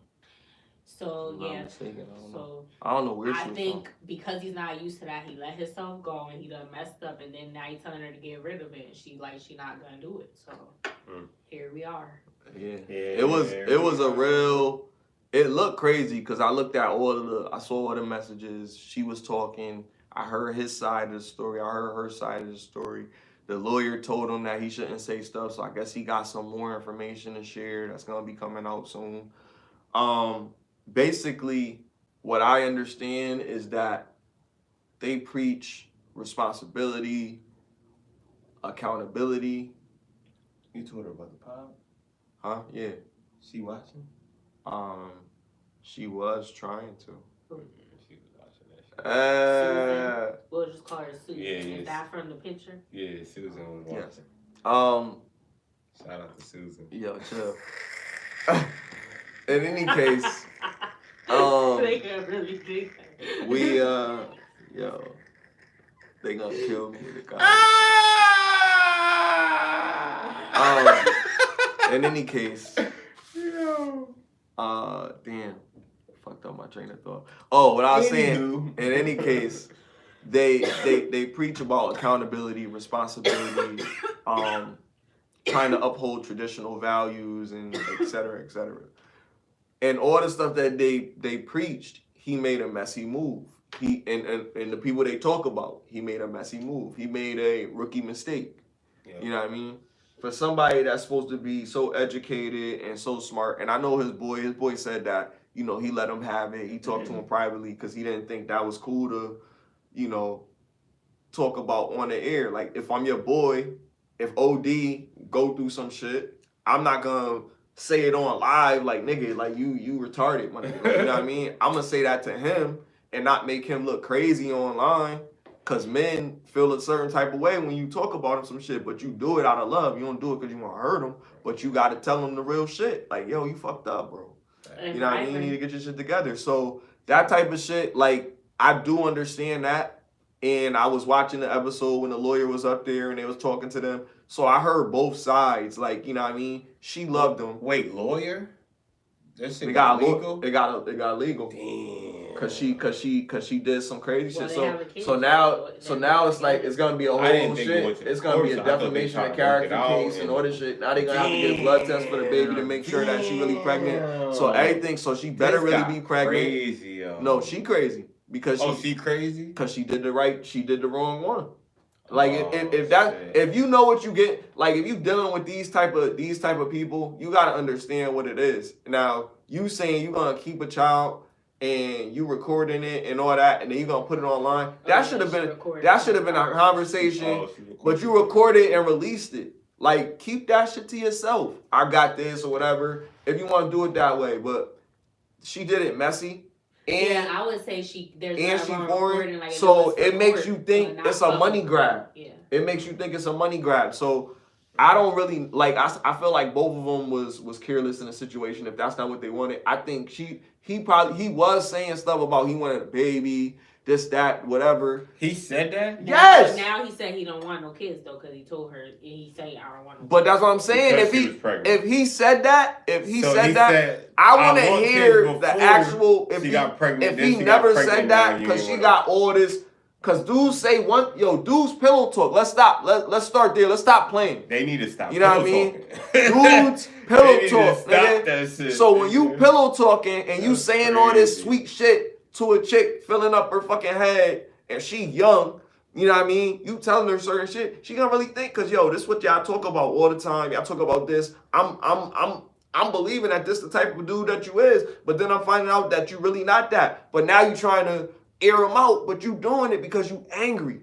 So if I'm yeah. not mistaken, I don't know where she was think from. Because he's not used to that, he let himself go and he done messed up, and then now he's telling her to get rid of it, and she not gonna do it. So here we are. Yeah. It was a real. It looked crazy because I looked at I saw all the messages. She was talking. I heard his side of the story. I heard her side of the story. The lawyer told him that he shouldn't say stuff, so I guess he got some more information to share that's gonna be coming out soon. Basically, what I understand is that they preach responsibility, accountability. You told her about the pod? Huh? Yeah. She watching? She was trying to. She was watching that shit. We'll just call her Susan. Yeah, Is that from the picture? Yeah, Susan was watching. Yes. Shout out to Susan. Yo, chill. In any case, they could really do that. we they gonna kill me in the comments. In any case, damn, fucked up my train of thought. Oh, what I was saying. In any case, they preach about accountability, responsibility, trying to uphold traditional values, and et cetera, et cetera. And all the stuff that they preached, he made a messy move. He and the people they talk about, he made a messy move. He made a rookie mistake. Yeah. You know what I mean? For somebody that's supposed to be so educated and so smart, and I know his boy said that, you know, he let him have it. He talked to him privately because he didn't think that was cool to, you know, talk about on the air. Like, if I'm your boy, if OD go through some shit, I'm not gonna say it on live like, nigga, like you retarded, my nigga. You know what I mean? I'm gonna say that to him and not make him look crazy online. Cause men feel a certain type of way when you talk about him some shit, but you do it out of love. You don't do it because you want to hurt him, but you got to tell him the real shit. Like, yo, you fucked up, bro. You know what I mean? You need to get your shit together. So that type of shit, like, I do understand that. And I was watching the episode when the lawyer was up there and they was talking to them. So I heard both sides. Like, you know what I mean? She loved him. Wait, lawyer? That shit It got legal? It got legal. Damn. Cause she did some crazy Well, shit. So now it's like it's gonna be a whole shit. It's gonna be a defamation of character case and all this shit. Now they gonna have to get a blood test for the baby to make sure that she really pregnant. So everything. So she better really be pregnant. Crazy, yo. No, she crazy because she crazy? Because she did the wrong one. Like if you know what you get, like if you dealing with these type of people, you gotta understand what it is. Now you saying you gonna keep a child and you recording it and all that, and then you gonna put it online. That should have been a conversation, but you recorded and released it. Like, keep that shit to yourself. I got this or whatever. If you want to do it that way, but she did it messy. And I would say she foreign, like, so it makes you think it's a money grab. Yeah. It makes you think it's a money grab. So I don't really like. I feel like both of them was careless in the situation. If that's not what they wanted, I think he was saying stuff about he wanted a baby, this, that, whatever. He said that? Yes. Now he said he don't want no kids though, because he told her, and he said I don't want no. But that's what I'm saying. If he said that, I want to hear the actual. If she got pregnant, if he never said that, because she got all this. Because dudes say dudes pillow talk. Let's stop. Let's start there. Let's stop playing. They need to stop. You know what I mean? Dudes pillow talk. Stop that shit. So when you pillow talking and you saying all this sweet shit to a chick filling up her fucking head and she young, you know what I mean? You telling her certain shit, she gonna really think, cause this is what y'all talk about all the time. Y'all talk about this. I'm believing that this the type of dude that you is, but then I'm finding out that you really not that. But now you trying to air them out, but you doing it because you angry.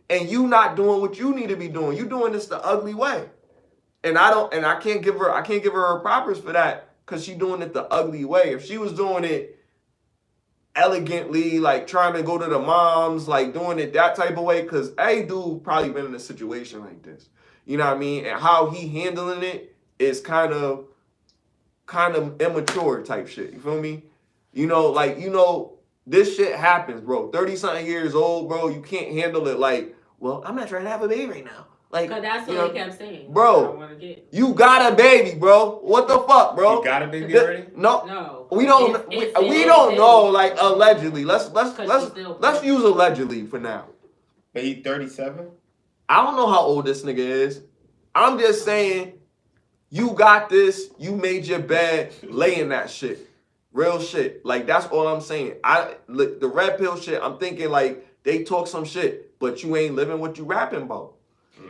And you not doing what you need to be doing. You doing this the ugly way. And I can't give her her propers for that, because she doing it the ugly way. If she was doing it elegantly, like trying to go to the moms, like doing it that type of way, because dude probably been in a situation like this. You know what I mean? And how he handling it is kind of immature type shit. You feel me? This shit happens, bro. 30-something years old, bro. You can't handle it like, well, I'm not trying to have a baby right now. Like, because that's what he kept saying. Bro, you got a baby, bro. What the fuck, bro? You got a baby already? No. We don't know, like, allegedly. Let's use allegedly for now. But he 37? I don't know how old this nigga is. I'm just saying, you got this. You made your bed, lay in that shit. Real shit. Like, that's all I'm saying. The red pill shit, I'm thinking, like, they talk some shit, but you ain't living what you rapping about.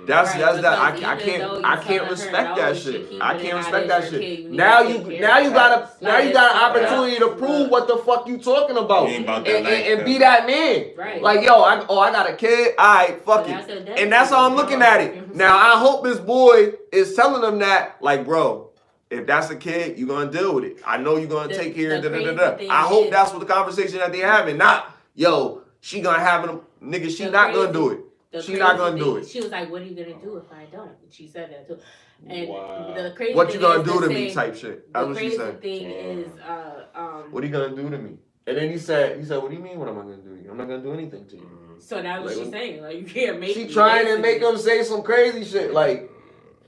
That's Right, that. I because even can't though you I can't telling her, respect no, that you should shit. keep I it, can't and respect that that is your kid, shit. you need Now to you take care now of you it. gotta now you got an Like, opportunity to prove what the fuck you talking about You ain't about and, that life, and be cuz. that man. Right. Like yo, I got a kid. All right, fuck But it. that's a debt And that's to how I'm you, looking bro. at it. Now I hope this boy is telling them that, like, bro, if that's a kid, you're gonna deal with it. I know you're gonna take care of it. I hope that's what the conversation that they having. Not, yo, she gonna have him, nigga, she not gonna do it. She not gonna do it. She was like, "What are you gonna do if I don't?" She said that too. And Wow. the crazy What thing you gonna is do to say, me? Type shit. That's the what she crazy said. thing is, What are you gonna do to me? And then he said, what do you mean? What am I gonna do to you? I'm not gonna do anything to you. so that's what Like, she's saying. Like, you can't make. She me, trying to make basically. him say some crazy shit. Like,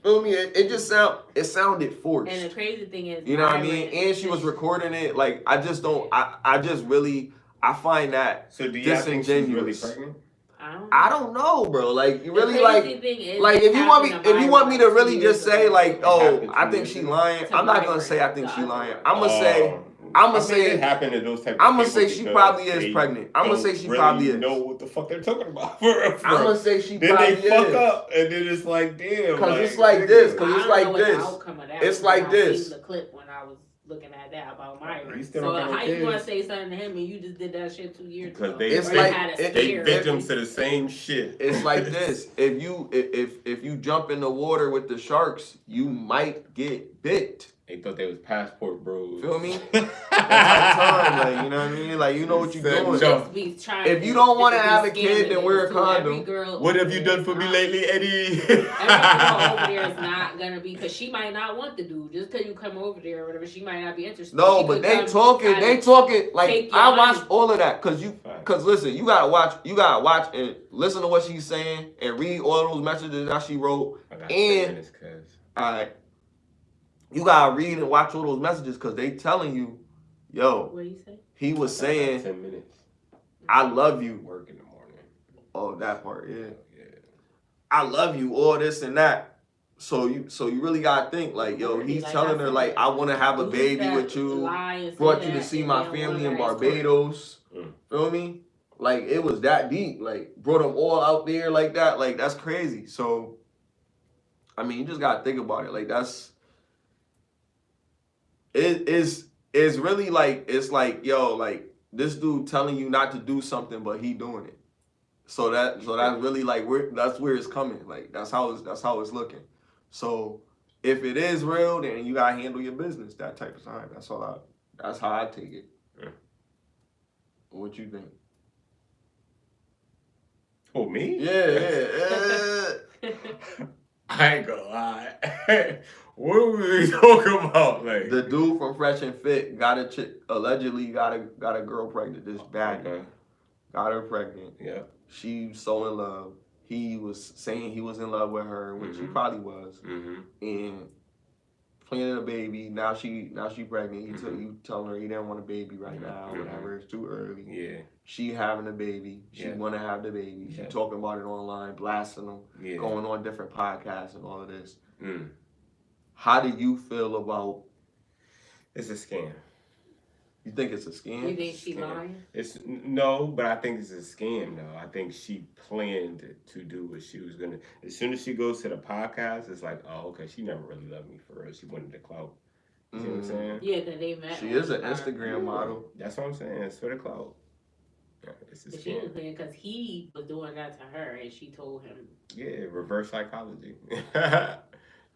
feel me? It just sounded forced. And the crazy thing is, you know what I mean? And she was recording it. Like, I just don't. I just really. I find that So do you think she's really disingenuous. pregnant? I don't know, bro. Like, you really The crazy thing is, like if you want me to really just say like, oh, I think years she ago. lying. To I'm not my gonna say I think friend, she to lying. us. I'm gonna I mean, say it happened to those type of I'm gonna people say she because probably is they pregnant. I'm gonna say she don't probably really is. know what the fuck they're talking about. For real. I'm gonna say she then probably they fuck is. up, and then it's like, damn. Cause it's like this. Cause I it's don't like know what this. the outcome of that It's was, like but this. I seen the clip when I was looking at that about Myron. He still So don't got no how you gonna kids. say something to him and you just did that shit 2 years ago? Because they, It's Or like- had a they scare. victims to the same shit. It's like this. If you jump in the water with the sharks, you might get bit. They thought they was passport bros. Feel me? That time, like, you know what I mean? Like, you know what you're Said doing. jump. Just be trying If to- you don't wanna just be have a kid, scamming then wear a niggas, too. Every condom. girl What over have you there done is for me not- lately, Eddie? Every girl over there is not gonna be, because she might not want the dude. Just because you come over there or whatever, she might not be interested. No, She but could they come talking try like take your I watch money. all of that cause listen, you gotta watch and listen to what she's saying and read all those messages that she wrote. I got And- 10 minutes, cuz. Alright. You gotta read and watch all those messages cause they telling you, yo, What do you say? he was I got saying, 10 minutes. I love you. Work in the morning. Oh, that part, yeah. Yeah. I love you, all this and that. So you really gotta think like, yo, he's Like telling I her said, like, I wanna have a dudes baby that with you. lie and say Brought you to that see and my they don't family in wanna ask Barbados. Feel me? Like it was that deep. Like brought them all out there like that. Like that's crazy. So, I mean, you just gotta think about it. Like it's really like it's like yo, like this dude telling you not to do something, but he doing it. So that's really like that's where it's coming. Like that's how it's looking. So if it is real, then you gotta handle your business that type of time. That's how I take it. Yeah. What you think? Oh, me? Yeah. I ain't gonna lie. What were we talking about? Like The dude from Fresh and Fit got a chick, allegedly got a girl pregnant. This bad. Okay. Got her pregnant. Yeah. She's so in love. He was saying he was in love with her, which he Mhm. probably was. Mm-hmm. And planning a baby. Now she pregnant. You telling her he didn't want a baby right now. Mhm. Whatever. It's too early. Yeah. She having a baby. She Yeah. want to have the baby. She Yeah. talking about it online, blasting them, Yeah. going on different podcasts and all of this. Mm. How do you feel about? It's a scam. You think it's a scam? You think she lying? No, but I think it's a scam though. I think she planned to do what she was gonna. As soon as she goes to the podcast, it's like, oh, okay, she never really loved me for real. She wanted the clout. You see what I'm saying? Yeah, because they met. She is an on- Instagram model. That's what I'm saying. It's for the clout. Yeah, it's a But she was scam. playing because he was doing that to her, and she told him. Yeah, reverse psychology.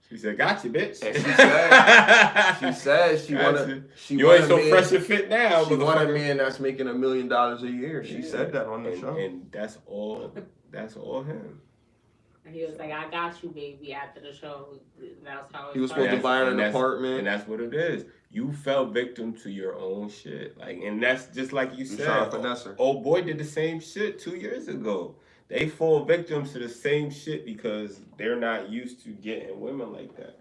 She said, "Gotcha, bitch." And she said she Gotcha. wanna. She You want ain't a so man- fresh and fit now. She want a motherfucker. man that's making $1 million a year. She Yeah. said that on the and, show. and that's all. That's all him. And he was like, "I got you, baby." After the show, that's how it He was started. supposed to buy her an And that's- apartment. And that's what it is. You fell victim to your own shit. Like, and that's just like you You said. trying to finesse her. Old boy did the same shit 2 years ago. They fall victims to the same shit because they're not used to getting women like that.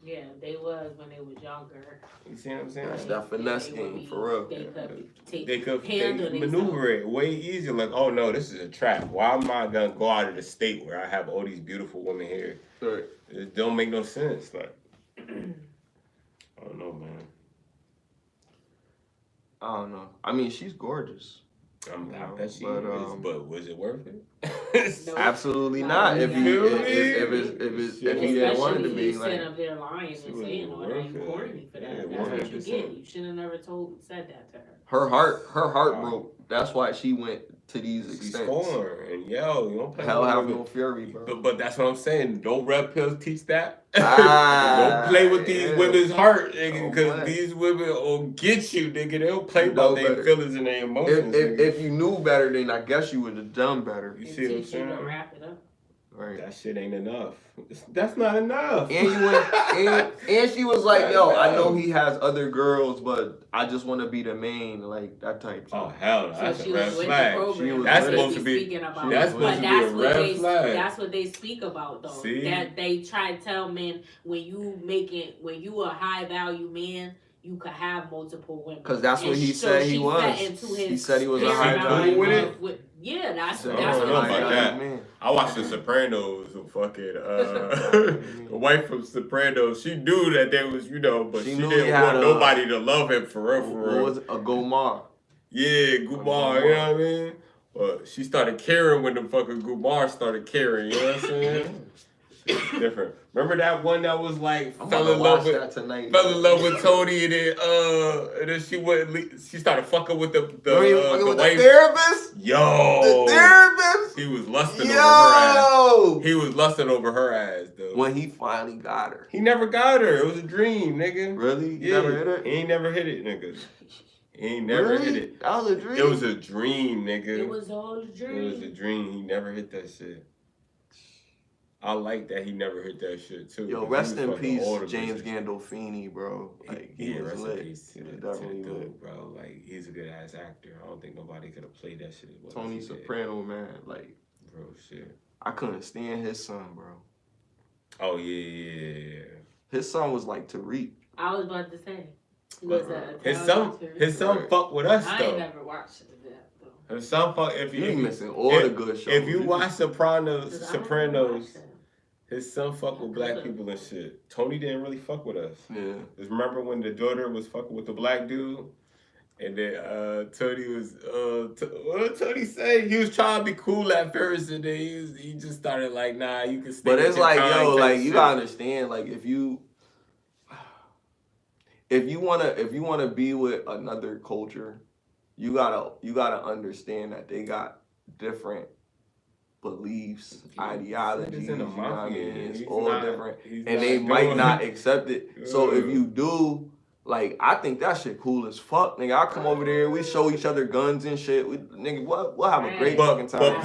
Yeah, they was when they was younger. You see what I'm saying? That's that finesse They would game be- for real. They could take. They could handle maneuver it way easier. Like, oh no, this is a trap. Why am I gonna go out of the state where I have all these beautiful women here? Right. It don't make no sense. Like, I don't know, man. I don't know. I mean, she's gorgeous. I bet she But, is, but was it worth it? Nope. Absolutely not. If he didn't want it to Especially be you like. sitting up there lying and saying all that, you corny for that. That's what you get. You should have never said that to her. Her heart broke. That's why she went to these extents. Scorn and yo, you don't play Hell with have women. no fury, bro. But that's what I'm saying. Don't red pills teach that. Ah, Don't play with these yeah. women's heart, nigga, Don't because play. these women will get you, nigga. They don't play You about know their better. feelings and their emotions. If you knew better, then I guess you would have done better. You And see what I'm teach you to saying? wrap it up. Right. That shit ain't enough. That's not enough. And you went, and she was like, "Yo, I know he has other girls, but I just want to be the main, like that type." Oh hell, So that's she a red was with flag. the program. She was That's with it. supposed to be. Speaking about. That's But supposed to be that's a what red flag. That's what they speak about though. See? That they try to tell men when you a high value man, you could have multiple women. Because that's what And he so said he she was. fed into his He said he was a spirit high about value with man. it? Yeah, that's So, I that's don't know what about he that. man. I watched The Sopranos. Fucking the wife from Sopranos. She knew that there was, but She she knew he didn't had want nobody to love him for real. What was it? A Gomar? Yeah, Gumar, you know what I mean? But she started caring when the fucking Gumar started caring, you know what I'm saying? It's different. Remember that one that was like I'm fell gonna in love watch with that tonight. Tony, and then she went. She started fucking with the the wife. therapist. Yo, The therapist. he was lusting over her ass. Yo. He was lusting over her ass, though. When he finally got her. He never got her. It was a dream, nigga. Really? You Yeah. never hit it? He ain't never hit it, nigga. He ain't never hit it. That was a dream. It was a dream, nigga. It was all a dream. It was a dream. He never hit that shit. I like that he never hit that shit too. Yo, He rest was in fucking peace, all the James bitches. Gandolfini, bro. Like he was rest lit. in peace He to was the definitely dude, lit. bro. Like he's a good ass actor. I don't think nobody could have played that shit as well. Tony as he did. Soprano, man. Like, Bro, shit. I couldn't stand his son, bro. Oh yeah. His son was like Tariq. I was about to say. He was His son fuck with us I though. ain't never watched it though. His son fuck if You you missing all the good shows. if you watch Cause I Sopranos, never watched it. his son fuck with black people and shit. Tony didn't really fuck with us. Yeah. Just remember when the daughter was fucking with the black dude, and then Tony was what did Tony say? He was trying to be cool at first, and then he just started like, nah, you can stay. But with it's your like, kind yo, type like you shit. gotta understand, like if you wanna be with another culture, you gotta understand that they got different beliefs, ideologies. He's in the you know what I mafia. mean? It's He's all not- different, he's and not they might doing not it. accept it. So if you do, like, I think that shit cool as fuck, nigga. I come over there, we show each other guns and shit. We'll have a great fucking time. But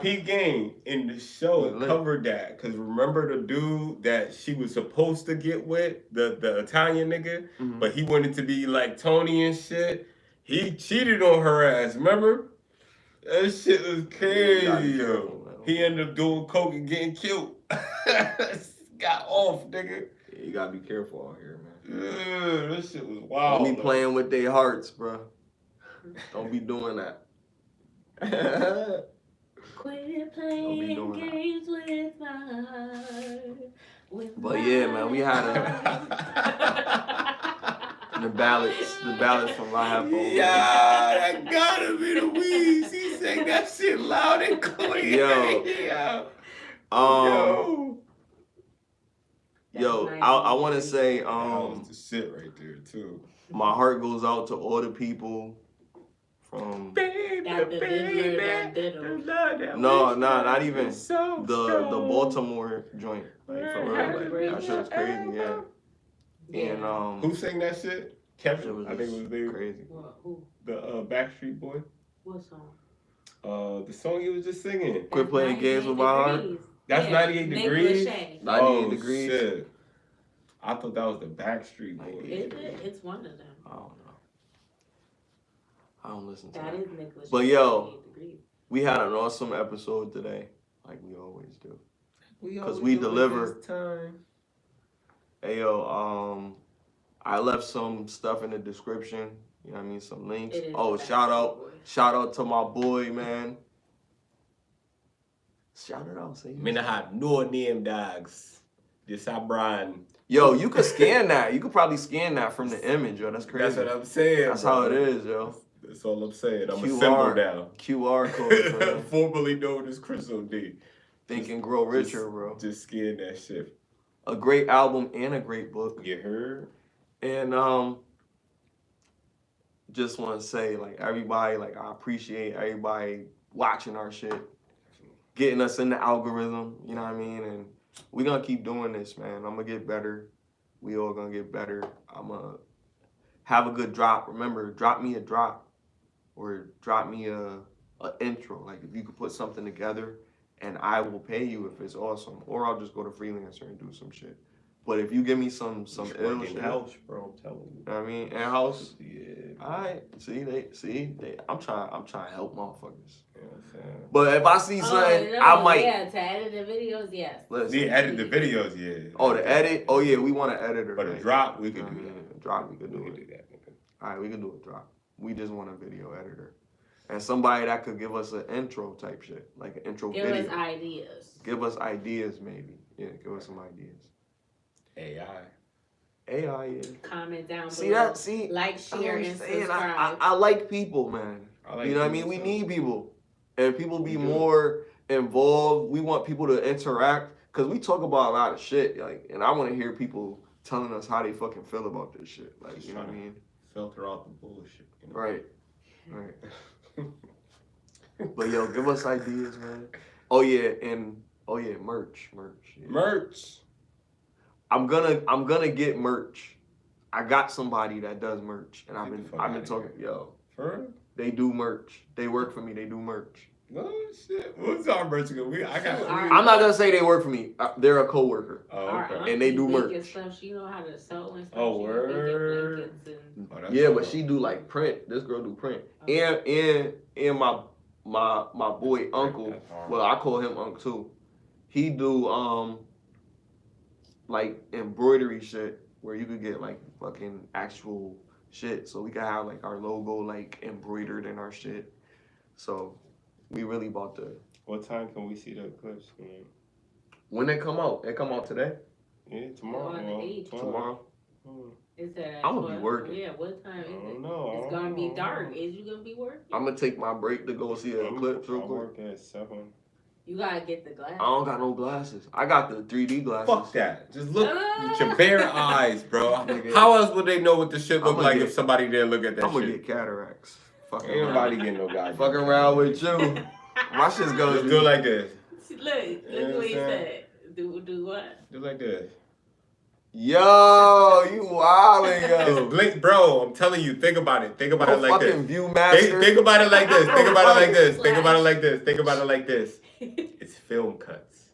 Pete Game in the show it covered that. Cause remember the dude that she was supposed to get with, the Italian nigga, Mhm. but he wanted to be like Tony and shit. He cheated on her ass, remember? That shit was crazy, yo. He ended up doing coke and getting killed. Got off, nigga. Yeah, you gotta be careful out here, man. Yeah, this shit was wild. Don't be playing with their hearts, bro. Don't be doing that. Quit Don't be playing doing that. games with my heart. But yeah, man, we had the ballads from I Have Hope. Yeah, that gotta be the Weeds. He sang that shit loud and clear. Yo, I want to say, that was the shit right there too. my heart goes out to all the people from not even the Baltimore joint. Like for real, like that shit was crazy, yeah. And Who sang that shit? Kevin. it was I think it was the crazy. Who? Backstreet Boy. What song? The song he was just singing. Quit playing games with my heart. That's 98 Degrees. 98 Oh, Degrees. Shit. I thought that was the Backstreet Boy. Is it? It's one of them. I don't know. I don't listen to That that. is Nicholas. But yo, 98 Degrees. we had an awesome episode today, like we always do. 'Cause always we do it deliver. this time. Hey yo, I left some stuff in the description. You know what I mean? Some links. It is Oh, Backstreet Boy. shout out to my boy, man. Shout it out, say it. Me not have no name dogs. This are Brian. Yo, you could scan that. You could probably scan that from the image, yo. That's crazy. That's what I'm saying. That's bro. how it is, yo. That's all I'm saying. I'm a QR. symbol now. QR code, man. Formerly known as Chris O.D. Think and Grow Richer, bro. Just scan that shit. A great album and a great book. You heard? And just want to say, like, everybody, like, I appreciate everybody watching our shit, getting us in the algorithm, you know what I mean? And we gonna keep doing this, man. I'm gonna get better. We all gonna get better. I'm gonna have a good drop. Remember, drop me a drop or drop me a intro. Like, if you could put something together, and I will pay you if it's awesome, or I'll just go to Freelancer and do some shit. But if you give me some ill shit, house, bro, I'm telling you. You know what I mean? In house. Yeah. All right. I'm trying to help motherfuckers. You know what I'm saying? But if I see something, I might. Yeah, to edit the videos, yes. Listen. Yeah, edit the videos, yeah. Oh, the edit? Oh, yeah, we want an editor. But a right? drop, we could You know do what I mean? that. A drop, we could do it. that. All right, we can do a drop. We just want a video editor. And somebody that could give us an intro type shit, like an intro Give video. us ideas. Give us ideas, maybe. Yeah, give us some ideas. AI, yeah. Comment down See below. that? See? Like, share, and I'm saying, subscribe. I like people, man. You know what I mean? We need people. And people be more involved. We want people to interact. Because we talk about a lot of shit. Like, and I want to hear people telling us how they fucking feel about this shit. Like, Just you know what I trying mean? filter out the bullshit. You know? Right. But yo, give us ideas, man. Oh yeah, and merch. Yeah. Merch. I'm gonna get merch. I got somebody that does merch, and I've been talking. Yo, For real? they do merch. They work for me. They do merch. No shit. What's our merch gonna be? I'm not gonna say they work for me. They're a coworker. Oh, Our okay. And they do auntie merch. Stuff. She know how to sew and stuff. Oh, She word. Blankets and... Oh, that's Yeah, all but right. she do like print. This girl do print. Okay. And my boy uncle. That's hard. Well, I call him Uncle too. He do like embroidery shit where you could get like fucking actual shit. So we could have like our logo like embroidered in our shit. So we really about to. What time can we see the clips? Man? When they come out? They come out today? Yeah, tomorrow. On the 8th. Tomorrow? It's at I'm gonna be 12. working. Yeah, what time I is don't it? know. It's gonna be dark. Is you gonna be working? I'm gonna take my break to go see a clip real I'm quick. working at 7. You gotta get the glass. I don't got no glasses. I got the 3D glasses. Fuck that. Just look with your bare eyes, bro. Nigga. How else would they know what the shit look I'ma like get- if somebody didn't look at that I'm gonna shit? get cataracts. Fucking Ain't around. nobody getting no goddamn. Fucking around with you. My shit's gonna Just be. do like this. Look know what what he I'm saying? said. Do what? Do like this. Yo, you wildin', It's yo. blink, bro. I'm telling you. Think about it. Think about No it like this. fucking Viewmaster. Think about it like this. Think about it like this. Think Flash. about it like this. Think about it like this. It's film cuts.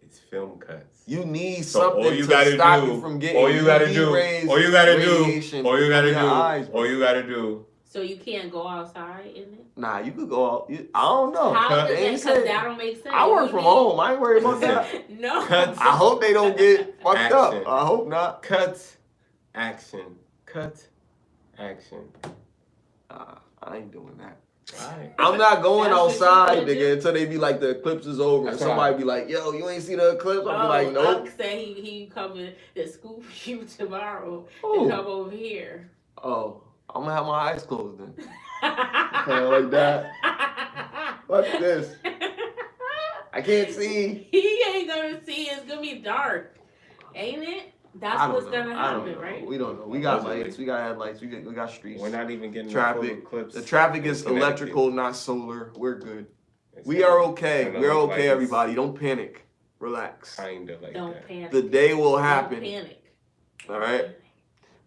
It's film cuts. You need So something all you to gotta stop do, you from getting all you gotta UV do, rays, all you gotta do, radiation all you gotta from your eyes, do, bro. all you gotta do. So you can't go outside in it? Nah, you could go out. I don't know. How cut. does They that? ain't Because say- that don't make sense. I work You from mean- home. I ain't worried about that. No. Cuts. I hope they don't get fucked up. Action. I hope not. Cut. Action. Cut. Action. I ain't doing that. Alright. I'm not going That's what you outside, gonna do? nigga, until they be like, the eclipse is over. That's and somebody right. be like, yo, you ain't see the eclipse? I'll be like, nope. Unc said he coming to scoop you tomorrow Oh. and come over here. Oh, I'm gonna have my eyes closed then. Kinda like that. Fuck this. I can't see. He ain't gonna see. It's gonna be dark, ain't it? That's I don't what's know. gonna I don't happen, know. right? We don't know. We got lights. We got headlights. We got streets. We're not even getting Traffic. clips. The traffic is in Connecticut. electrical, not solar. We're good. It's We kinda- are okay. kinda We're look okay, like everybody. Don't panic. Relax. Kinda like Don't that. panic. The day will Don't happen. panic. All right.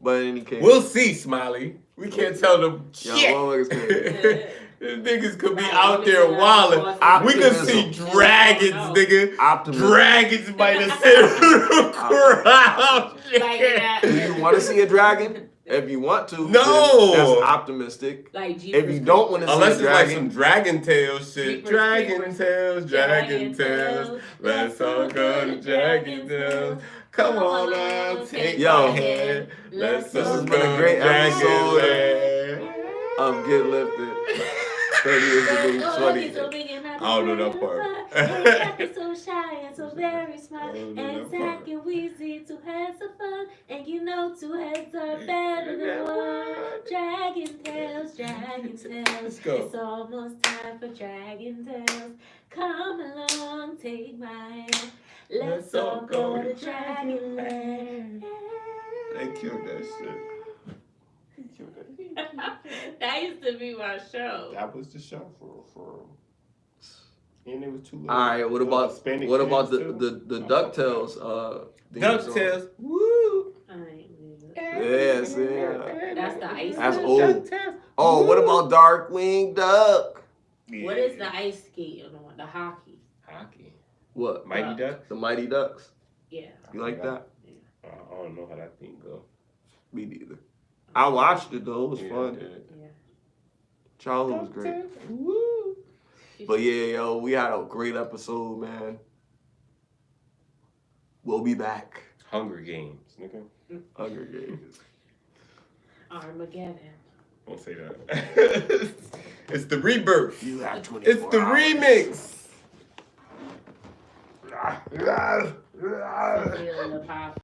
But in any case, We'll see, Smiley. We can't tell them yo, shit. motherfuckers can't. The niggas could be Right, out let me there see that. wildin'. We could Optimism. see dragons, No. nigga. Optimism. Dragons might have said the crowd. Like that. Do you want to see a dragon? If you want to, No. then that's optimistic. Like If you don't want to see Unless a it's like dragon, some dragon tail shit. Jeepers Dragon creepers. tails, dragon tails. Let's all go to dragon tails. Come on now, take Yo. my hand. Let's This all has go been a great to dragon episode land. of Get Lifted. 30 is the new 20. I don't know that part. And so shy and so very I smart. don't know And that part. Zach and Weezy, two heads of fun. And you know two heads are better than one. Dragon tails, almost Dragon Tales. Let's go. It's almost time for Dragon Tales. Come along, take my hand. Let's all go to Dragon Land. They killed that shit. He killed that. That used to be my show. That was the show for. And it was too late. All right, what about Hispanic what about kids, the DuckTales? DuckTales. Woo! I ain't neither. Yes, yeah. That's the ice. That's skate. old. Oh, what about Darkwing Duck? What is the ice skating on? The hockey. Hockey? What? Mighty Ducks? The Mighty Ducks. Yeah. You like that? I don't know how that thing go. Me neither. I watched it though. It was Yeah, fun. Yeah. Childhood was great. Woo! But yeah, yo, we had a great episode, man. We'll be back. Hunger Games, nigga. Hunger Games. Armageddon. Don't say that. It's the rebirth. You have 24 It's the hours. remix. Feeling the pop.